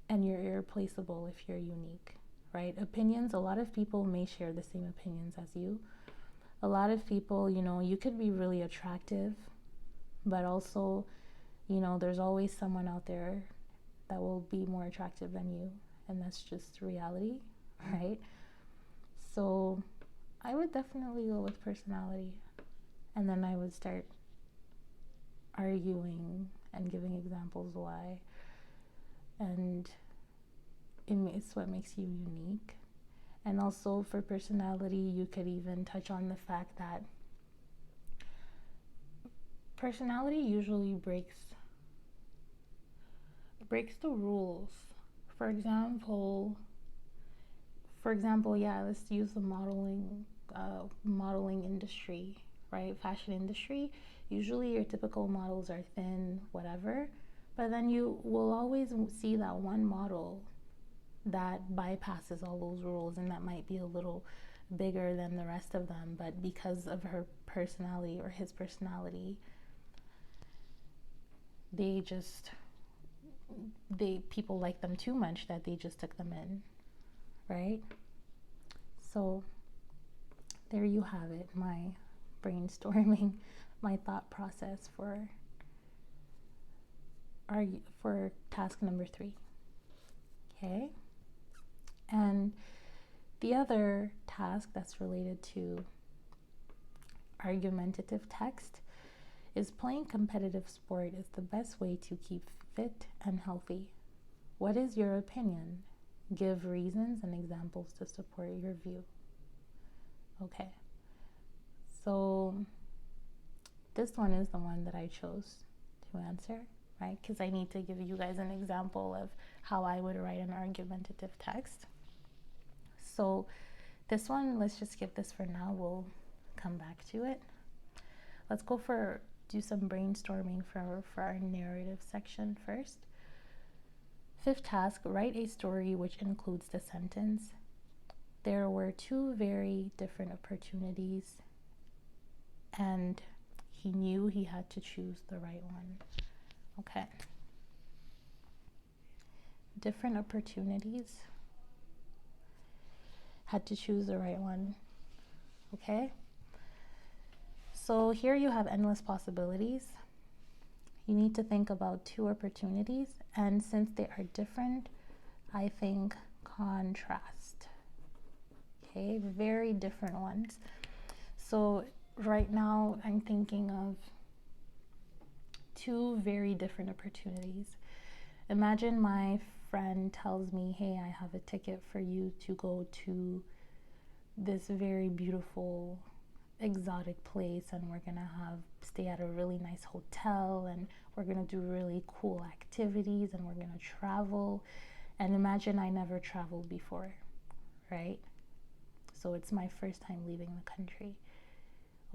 And you're irreplaceable if you're unique, right? Opinions, a lot of people may share the same opinions as you. A lot of people, you know, you could be really attractive, but also, you know, there's always someone out there that will be more attractive than you. And that's just reality, right? So I would definitely go with personality. And then I would start arguing and giving examples why. And it's what makes you unique. And also for personality, you could even touch on the fact that personality usually breaks the rules. For example, yeah, let's use the modeling industry, right? Fashion industry. Usually your typical models are thin, whatever, but then you will always see that one model that bypasses all those rules, and that might be a little bigger than the rest of them, but because of her personality or his personality, people like them too much that they just took them in, right? So there you have it, my brainstorming, my thought process for task number 3. Okay. And the other task that's related to argumentative text is playing competitive sport is the best way to keep fit and healthy. What is your opinion? Give reasons and examples to support your view. Okay. So this one is the one that I chose to answer, right? Because I need to give you guys an example of how I would write an argumentative text. So this one, let's just skip this for now. We'll come back to it. Let's do some brainstorming for our narrative section first. 5th task, write a story which includes the sentence, there were 2 very different opportunities and he knew he had to choose the right one. Okay. Different opportunities, had to choose the right one. Okay. So here you have endless possibilities. You need to think about 2 opportunities, and since they are different, I think contrast. Okay, very different ones. So right now I'm thinking of 2 very different opportunities. Imagine my friend tells me, hey, I have a ticket for you to go to this very beautiful exotic place, and we're gonna stay at a really nice hotel, and we're gonna do really cool activities, and we're gonna travel. And imagine I never traveled before, right? So it's my first time leaving the country.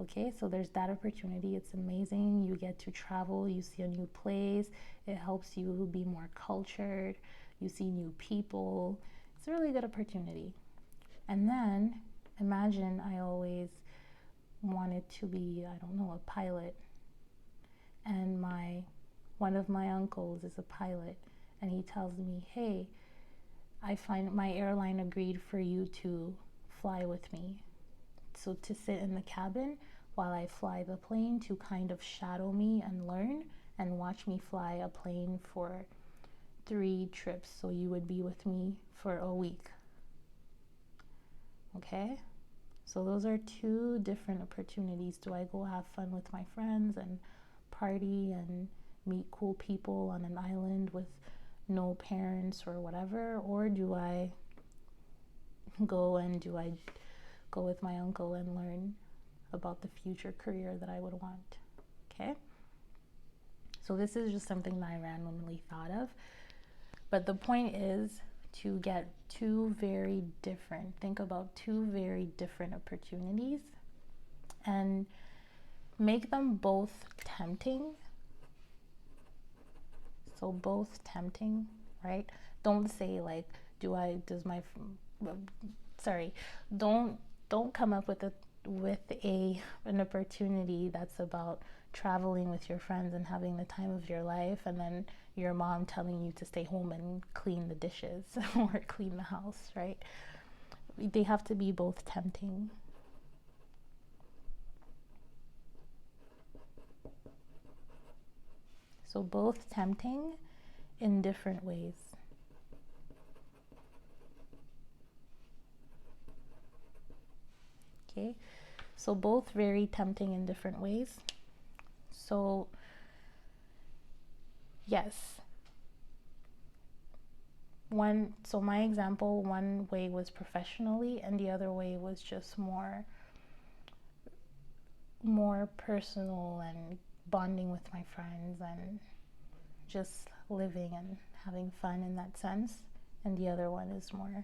Okay, so there's that opportunity. It's amazing. You get to travel, you see a new place, it helps you be more cultured, you see new people. It's a really good opportunity. And then imagine I always wanted to be, I don't know, a pilot, and one of my uncles is a pilot, and he tells me, hey, I find my airline agreed for you to fly with me, so to sit in the cabin while I fly the plane, to kind of shadow me and learn and watch me fly a plane for 3 trips, so you would be with me for a week. Okay, So those are two different opportunities. Do I go have fun with my friends and party and meet cool people on an island with no parents or whatever, or do I go with my uncle and learn about the future career that I would want? Okay, so this is just something that I randomly thought of, but the point is to get think about two very different opportunities and make them both tempting. So both tempting, right? Don't say like, don't come up with an opportunity that's about traveling with your friends and having the time of your life, and then your mom telling you to stay home and clean the dishes or clean the house, right? They have to be both tempting. So both tempting in different ways. Okay, so both very tempting in different ways. So yes, my example, one way was professionally and the other way was just more personal and bonding with my friends and just living and having fun in that sense, and the other one is more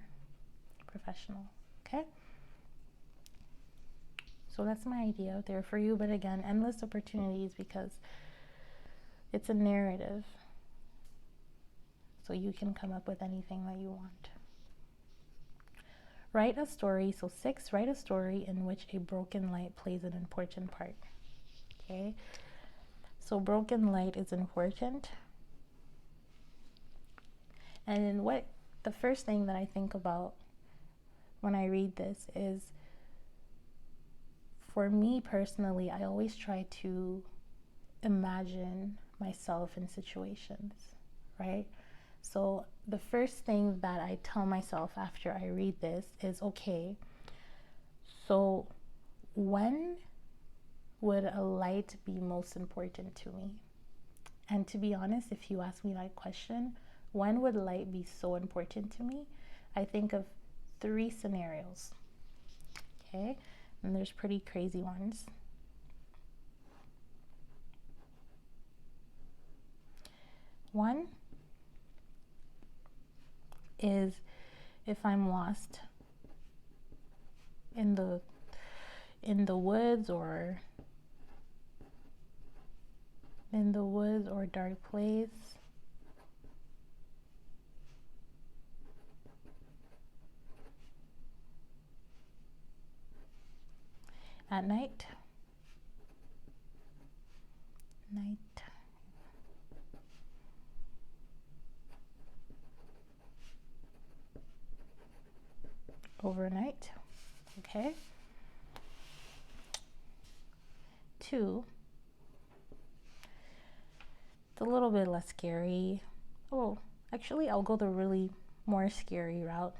professional. Okay, so that's my idea out there for you, but again, endless opportunities, because it's a narrative, so you can come up with anything that you want. Write a story. So 6, write a story in which a broken light plays an important part. Okay, so broken light is important. And the first thing that I think about when I read this is, for me personally, I always try to imagine myself in situations, right? So the first thing that I tell myself after I read this is, okay, so when would a light be most important to me? And to be honest, if you ask me that question, when would light be so important to me? I think of 3 scenarios. Okay, and there's pretty crazy ones. One is if I'm lost in the woods or dark place, at night, overnight. Okay, 2, it's a little bit less scary. Oh, actually, I'll go the really more scary route.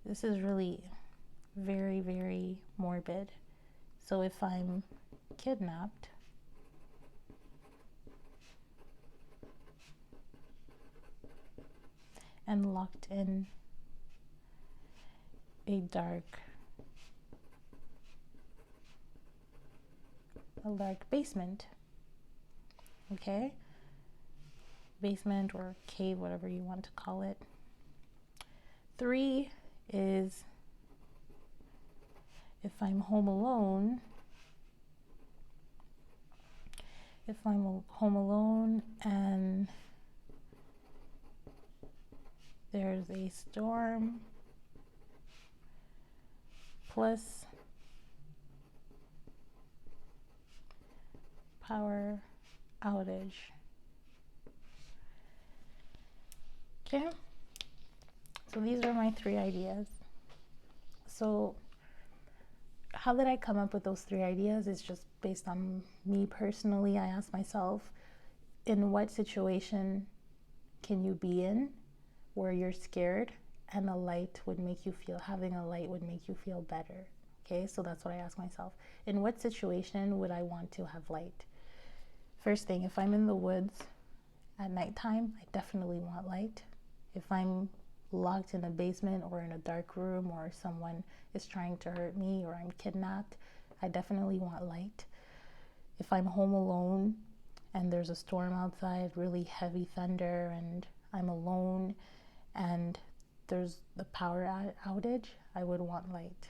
This is really very, very morbid. So if I'm kidnapped, and locked in a dark basement, okay? Basement or cave, whatever you want to call it. 3 is if I'm home alone, and there's a storm plus power outage. Okay, so these are my 3 ideas. So how did I come up with those 3 ideas? It's just based on me personally. I asked myself, in what situation can you be in where you're scared and having a light would make you feel better? Okay, so that's what I ask myself. In what situation would I want to have light? First thing, if I'm in the woods at nighttime, I definitely want light. If I'm locked in a basement or in a dark room, or someone is trying to hurt me, or I'm kidnapped, I definitely want light. If I'm home alone and there's a storm outside, really heavy thunder, and I'm alone and there's the power outage, I would want light.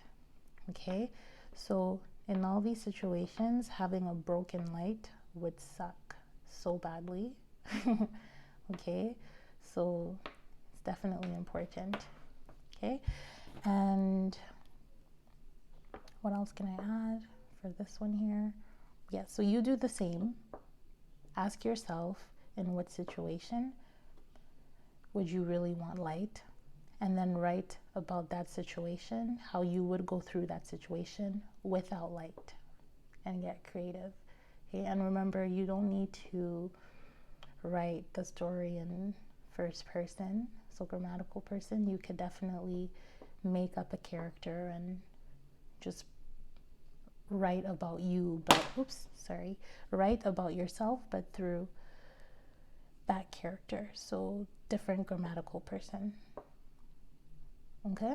Okay, so in all these situations, having a broken light would suck so badly. Okay, so it's definitely important. Okay, and what else can I add for this one here? Yeah, so you do the same. Ask yourself, in what situation would you really want light? And then write about that situation, how you would go through that situation without light, and get creative. Okay, and remember, you don't need to write the story in first person, so grammatical person. You could definitely make up a character and just write about you, but write about yourself, but through that character. So different grammatical person. Okay,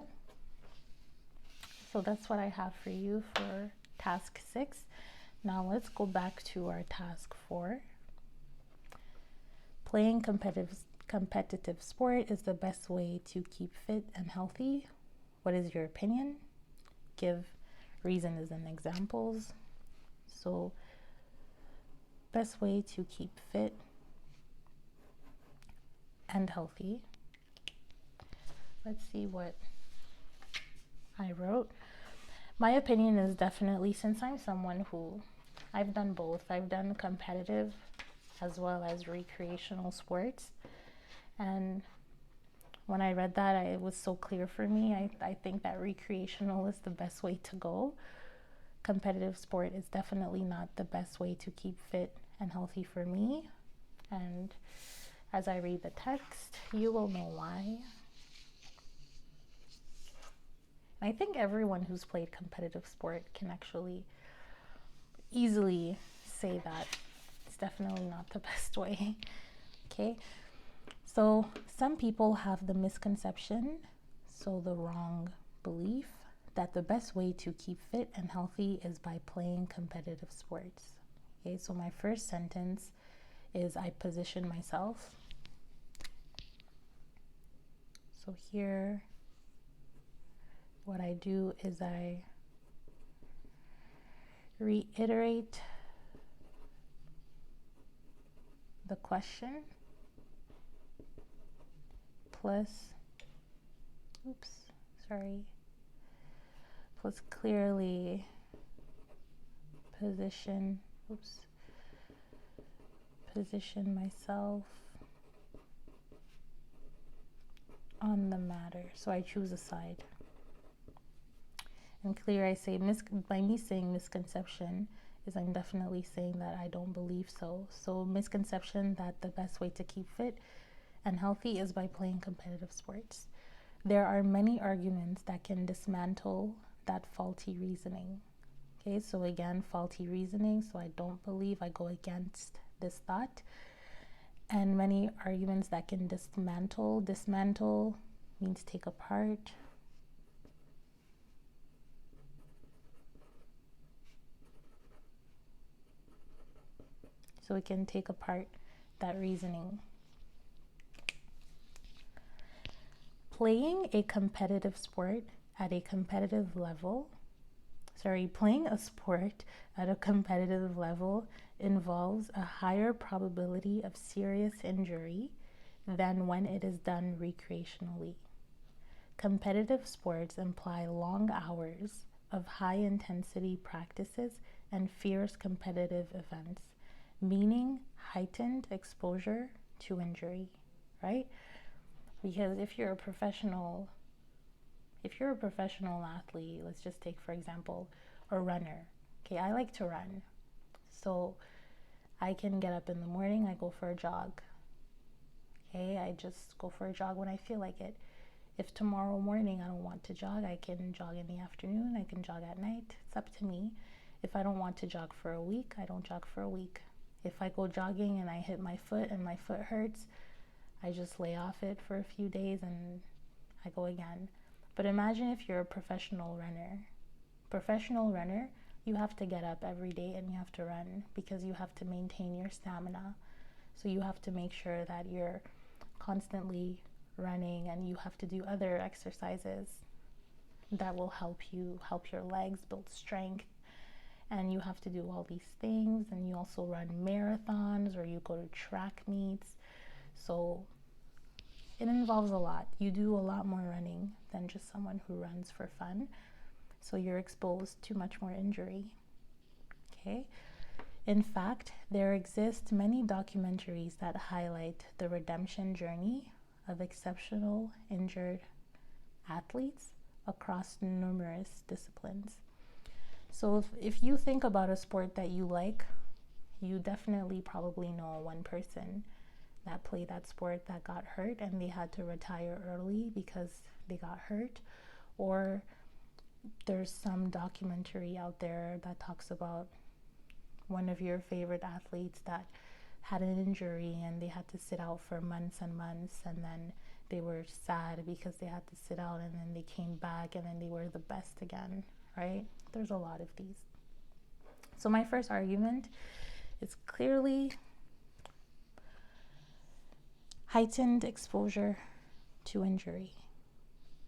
so that's what I have for you for task 6. Now let's go back to our task 4. Playing competitive sport is the best way to keep fit and healthy. What is your opinion? Give reasons and examples. So, best way to keep fit and healthy. Let's see what I wrote. My opinion is definitely, since I'm someone who, I've done both. I've done competitive as well as recreational sports. And when I read that, it was so clear for me. I think that recreational is the best way to go. Competitive sport is definitely not the best way to keep fit and healthy for me. And as I read the text, you will know why. I think everyone who's played competitive sport can actually easily say that it's definitely not the best way. Okay, so some people have the misconception, so the wrong belief, that the best way to keep fit and healthy is by playing competitive sports. Okay, so my first sentence is I position myself. So here, what I do is I reiterate the question plus clearly position myself on the matter. So I choose a side. And clear, I say, by me saying misconception, is I'm definitely saying that I don't believe so. So misconception that the best way to keep fit and healthy is by playing competitive sports. There are many arguments that can dismantle that faulty reasoning. Okay, so again, faulty reasoning. So I don't believe, I go against this thought. And many arguments that can dismantle. Dismantle means take apart. So we can take apart that reasoning. Playing a competitive sport at a competitive level, playing a sport at a competitive level involves a higher probability of serious injury than when it is done recreationally. Competitive sports imply long hours of high-intensity practices and fierce competitive events, meaning heightened exposure to injury, right? Because if you're a professional athlete, let's just take, for example, a runner. Okay, I like to run. So I can get up in the morning, I go for a jog. Okay, I just go for a jog when I feel like it. If tomorrow morning I don't want to jog, I can jog in the afternoon, I can jog at night. It's up to me. If I don't want to jog for a week, I don't jog for a week. If I go jogging and I hit my foot and my foot hurts, I just lay off it for a few days and I go again. But imagine if you're a professional runner. Professional runner, you have to get up every day and you have to run because you have to maintain your stamina. So you have to make sure that you're constantly running, and you have to do other exercises that will help your legs build strength. And you have to do all these things, and you also run marathons or you go to track meets. So it involves a lot. You do a lot more running than just someone who runs for fun. So you're exposed to much more injury. Okay? In fact, there exist many documentaries that highlight the redemption journey of exceptional injured athletes across numerous disciplines. So if you think about a sport that you like, you definitely probably know one person that played that sport that got hurt and they had to retire early because they got hurt. Or there's some documentary out there that talks about one of your favorite athletes that had an injury and they had to sit out for months and months, and then they were sad because they had to sit out, and then they came back and then they were the best again, right? There's a lot of these. So my first argument is clearly heightened exposure to injury.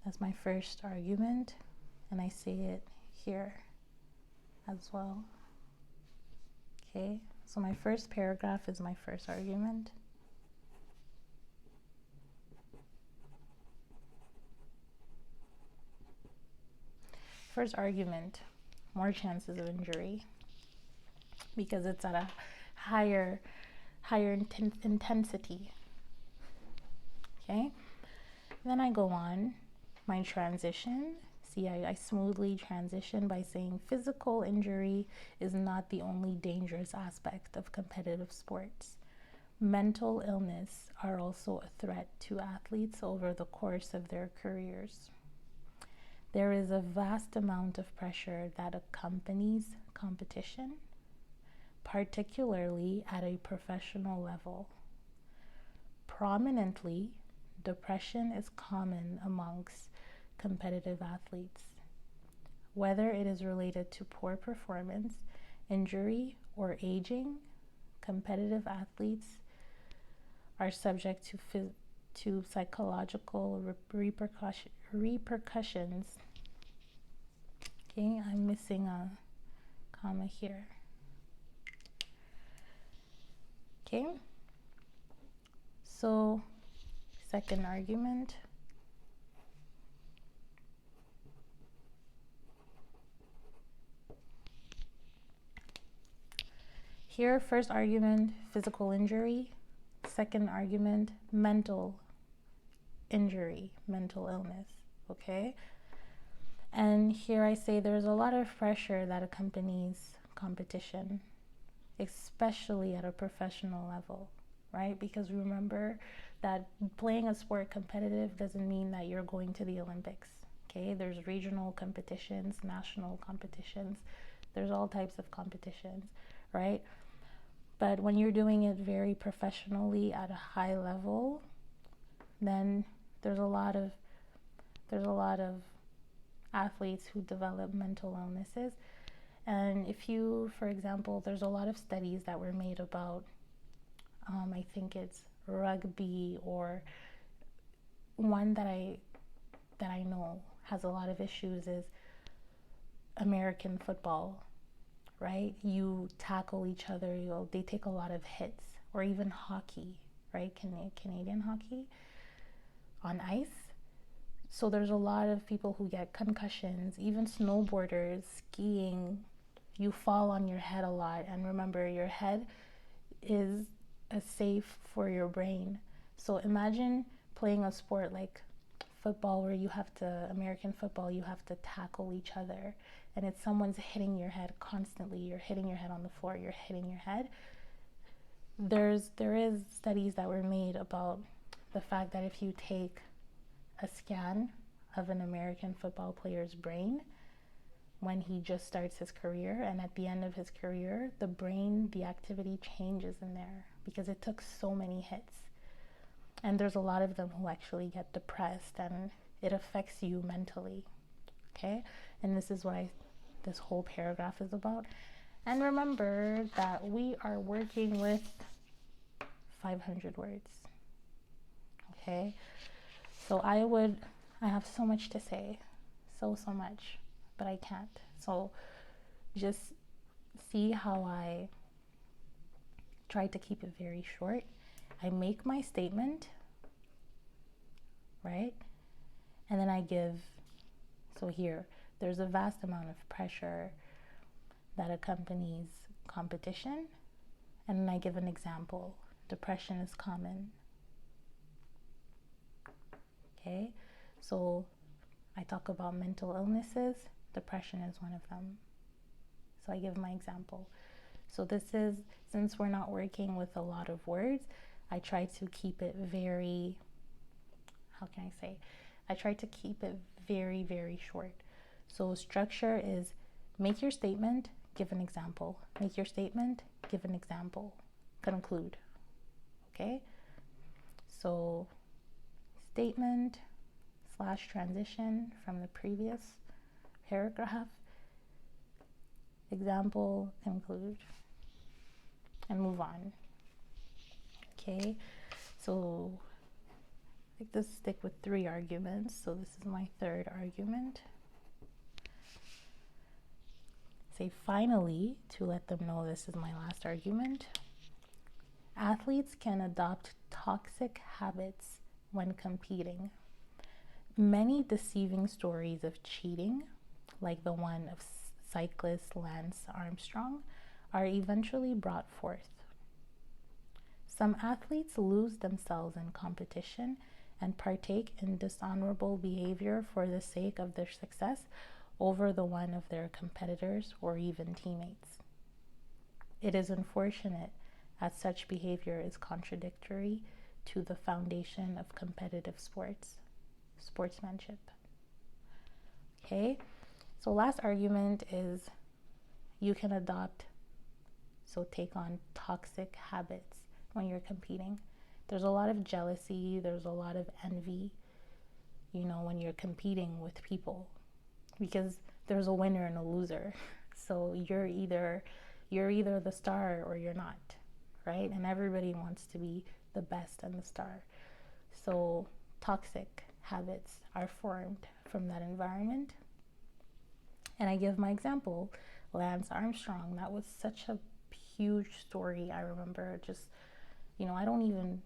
That's my first argument, and I say it here as well. Okay, so my first paragraph is my first argument. First argument, more chances of injury because it's at a higher intensity. Okay, then I go on my transition. See, I smoothly transition by saying physical injury is not the only dangerous aspect of competitive sports. Mental illness are also a threat to athletes over the course of their careers. There is a vast amount of pressure that accompanies competition, particularly at a professional level. Prominently, depression is common amongst competitive athletes. Whether it is related to poor performance, injury, or aging, competitive athletes are subject to psychological repercussions. Okay, I'm missing a comma here. Okay, so second argument. Here, first argument, physical injury. Second argument, mental injury, mental illness, okay? And here I say there's a lot of pressure that accompanies competition, especially at a professional level, right? Because remember that playing a sport competitive doesn't mean that you're going to the Olympics, okay? There's regional competitions, national competitions, there's all types of competitions, right? But when you're doing it very professionally at a high level, then there's a lot of athletes who develop mental illnesses. And if you, for example, there's a lot of studies that were made about, I think it's rugby, or one that I know has a lot of issues is American football. Right? You tackle each other, they take a lot of hits, or even hockey, right? Canadian hockey on ice. So there's a lot of people who get concussions, even snowboarders, skiing. You fall on your head a lot, and remember, your head is a safe for your brain. So imagine playing a sport like football where American football, you have to tackle each other. And it's someone's hitting your head constantly. You're hitting your head on the floor. You're hitting your head. There is studies that were made about the fact that if you take a scan of an American football player's brain when he just starts his career, and at the end of his career, the brain, the activity changes in there because it took so many hits. And there's a lot of them who actually get depressed, and it affects you mentally. Okay? And this is what this whole paragraph is about. And remember that we are working with 500 words. Okay? So I have so much to say. So much. But I can't. So just see how I try to keep it very short. I make my statement, right? And then I give, so here, there's a vast amount of pressure that accompanies competition. And then I give an example. Depression is common. Okay? So I talk about mental illnesses. Depression is one of them. So I give my example. So this is, since we're not working with a lot of words, I try to keep it very, how can I say? I try to keep it very, very short. So structure is make your statement, give an example. Make your statement, give an example. Conclude. Okay? So statement / transition from the previous paragraph, example, conclude, and move on. Okay, so I like to stick with 3 arguments. So this is my 3rd argument. Say finally, to let them know this is my last argument. Athletes can adopt toxic habits when competing. Many deceiving stories of cheating, like the one of cyclist Lance Armstrong, are eventually brought forth. Some athletes lose themselves in competition and partake in dishonorable behavior for the sake of their success over the one of their competitors or even teammates. It is unfortunate as such behavior is contradictory to the foundation of competitive sportsmanship. Okay, so last argument is you can adopt, so take on toxic habits when you're competing. There's a lot of jealousy, there's a lot of envy, when you're competing with people, because there's a winner and a loser. So you're either the star or you're not, right? And everybody wants to be the best and the star. So toxic habits are formed from that environment. And I give my example, Lance Armstrong. That was such a huge story. I remember just, I don't even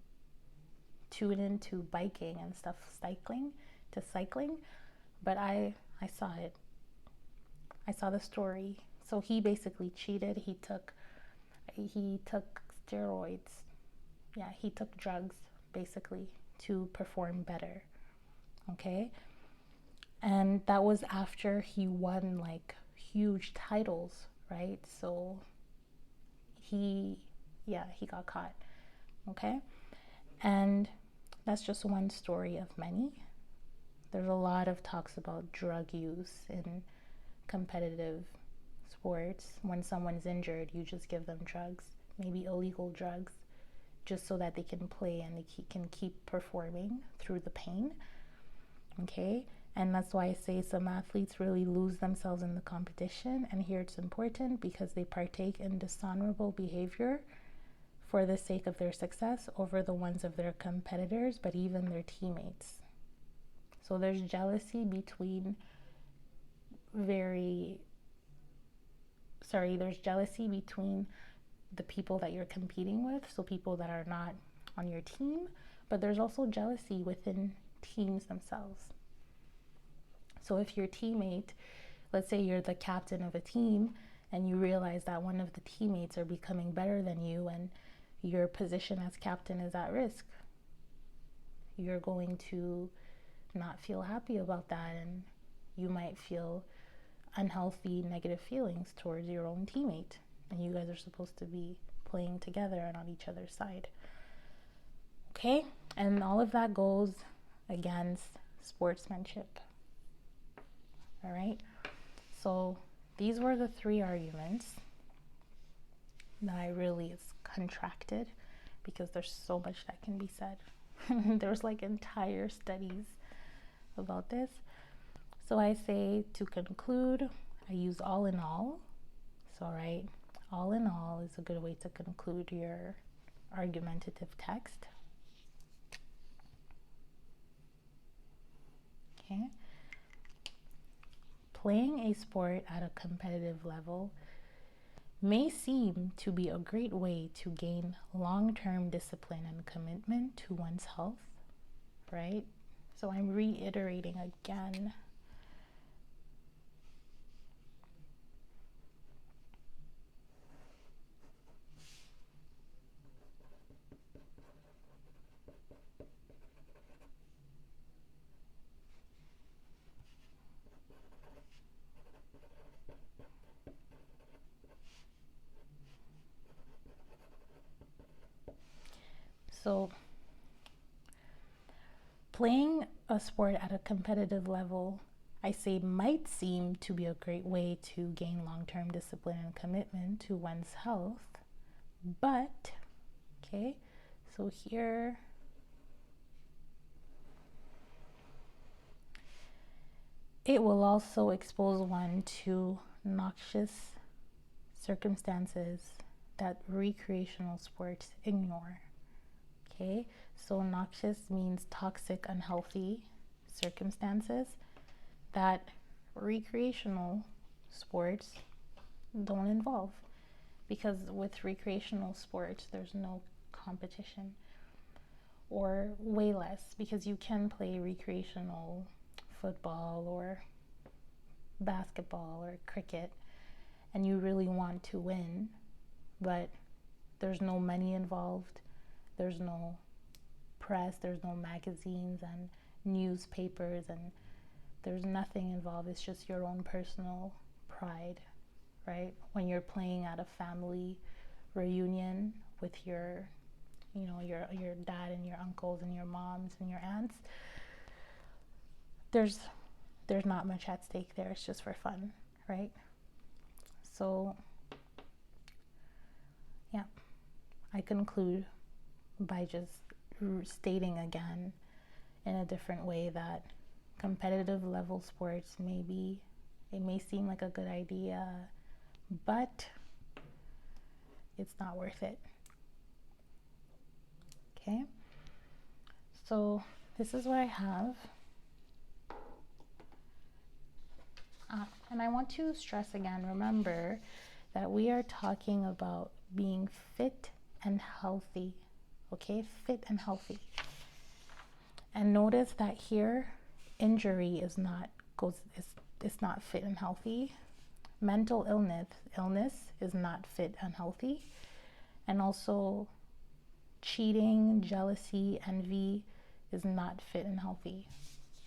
tune into biking and stuff, cycling, but I saw it. I saw the story. So he basically cheated. He took steroids. Yeah, he took drugs basically to perform better. Okay? And that was after he won like huge titles, right? So he got caught. Okay? And that's just one story of many. There's a lot of talks about drug use in competitive sports. When someone's injured, you just give them drugs, maybe illegal drugs, just so that they can play and they can keep performing through the pain. Okay? And that's why I say some athletes really lose themselves in the competition. And here it's important because they partake in dishonorable behavior for the sake of their success over the ones of their competitors, but even their teammates. So there's jealousy between there's jealousy between the people that you're competing with, so people that are not on your team, but there's also jealousy within teams themselves. So if your teammate, let's say you're the captain of a team and you realize that one of the teammates are becoming better than you and your position as captain is at risk, you're going to not feel happy about that, and you might feel unhealthy, negative feelings towards your own teammate. And you guys are supposed to be playing together and on each other's side. Okay? And all of that goes against sportsmanship. All right, so these were the 3 arguments that I really contracted because there's so much that can be said. There's like entire studies about this. So I say, to conclude, I use all in all. So, right, all in all is a good way to conclude your argumentative text. Okay. Playing a sport at a competitive level may seem to be a great way to gain long-term discipline and commitment to one's health, right? So I'm reiterating again. So playing a sport at a competitive level, I say, might seem to be a great way to gain long-term discipline and commitment to one's health, but, okay, so here, it will also expose one to noxious circumstances that recreational sports ignore. Okay, so noxious means toxic, unhealthy circumstances that recreational sports don't involve, because with recreational sports there's no competition, or way less, because you can play recreational football or basketball or cricket and you really want to win, but there's no money involved, there's no press, there's no magazines and newspapers, and there's nothing involved. It's just your own personal pride, right? When you're playing at a family reunion with your, you know, your dad and your uncles and your moms and your aunts, there's not much at stake there. It's just for fun, right? So yeah, I conclude by just stating again in a different way that competitive level sports it may seem like a good idea, but it's not worth it. Okay, so this is what I have. And I want to stress again, remember that we are talking about being fit and healthy. Okay, fit and healthy. And notice that here, injury is not fit and healthy. Mental illness is not fit and healthy. And also cheating, jealousy, envy is not fit and healthy.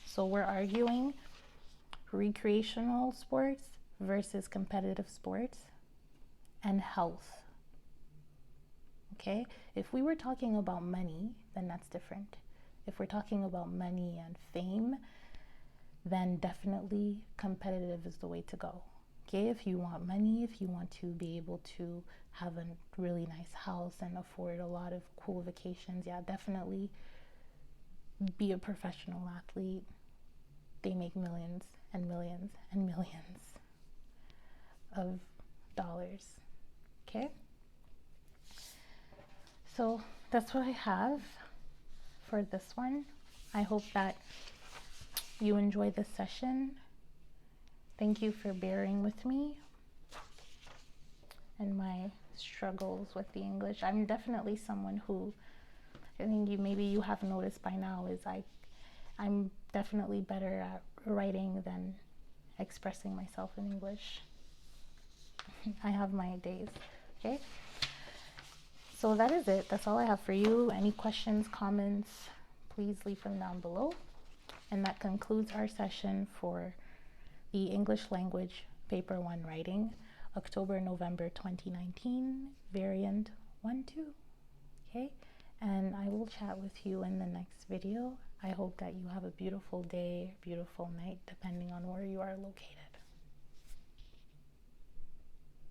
So we're arguing recreational sports versus competitive sports and health. Okay, if we were talking about money, then that's different. If we're talking about money and fame, then definitely competitive is the way to go. Okay, if you want money, if you want to be able to have a really nice house and afford a lot of cool vacations, yeah, definitely be a professional athlete. They make millions and millions and millions of dollars. Okay, so that's what I have for this one. I hope that you enjoy this session. Thank you for bearing with me and my struggles with the English. I'm definitely someone who, I think maybe you have noticed by now, is I'm definitely better at writing than expressing myself in English. I have my days. Okay, so that is it. That's all I have for you. Any questions, comments, please leave them down below. And that concludes our session for the English Language Paper 1 Writing, October-November 2019, Variant 1-2. Okay, and I will chat with you in the next video. I hope that you have a beautiful day, beautiful night, depending on where you are located.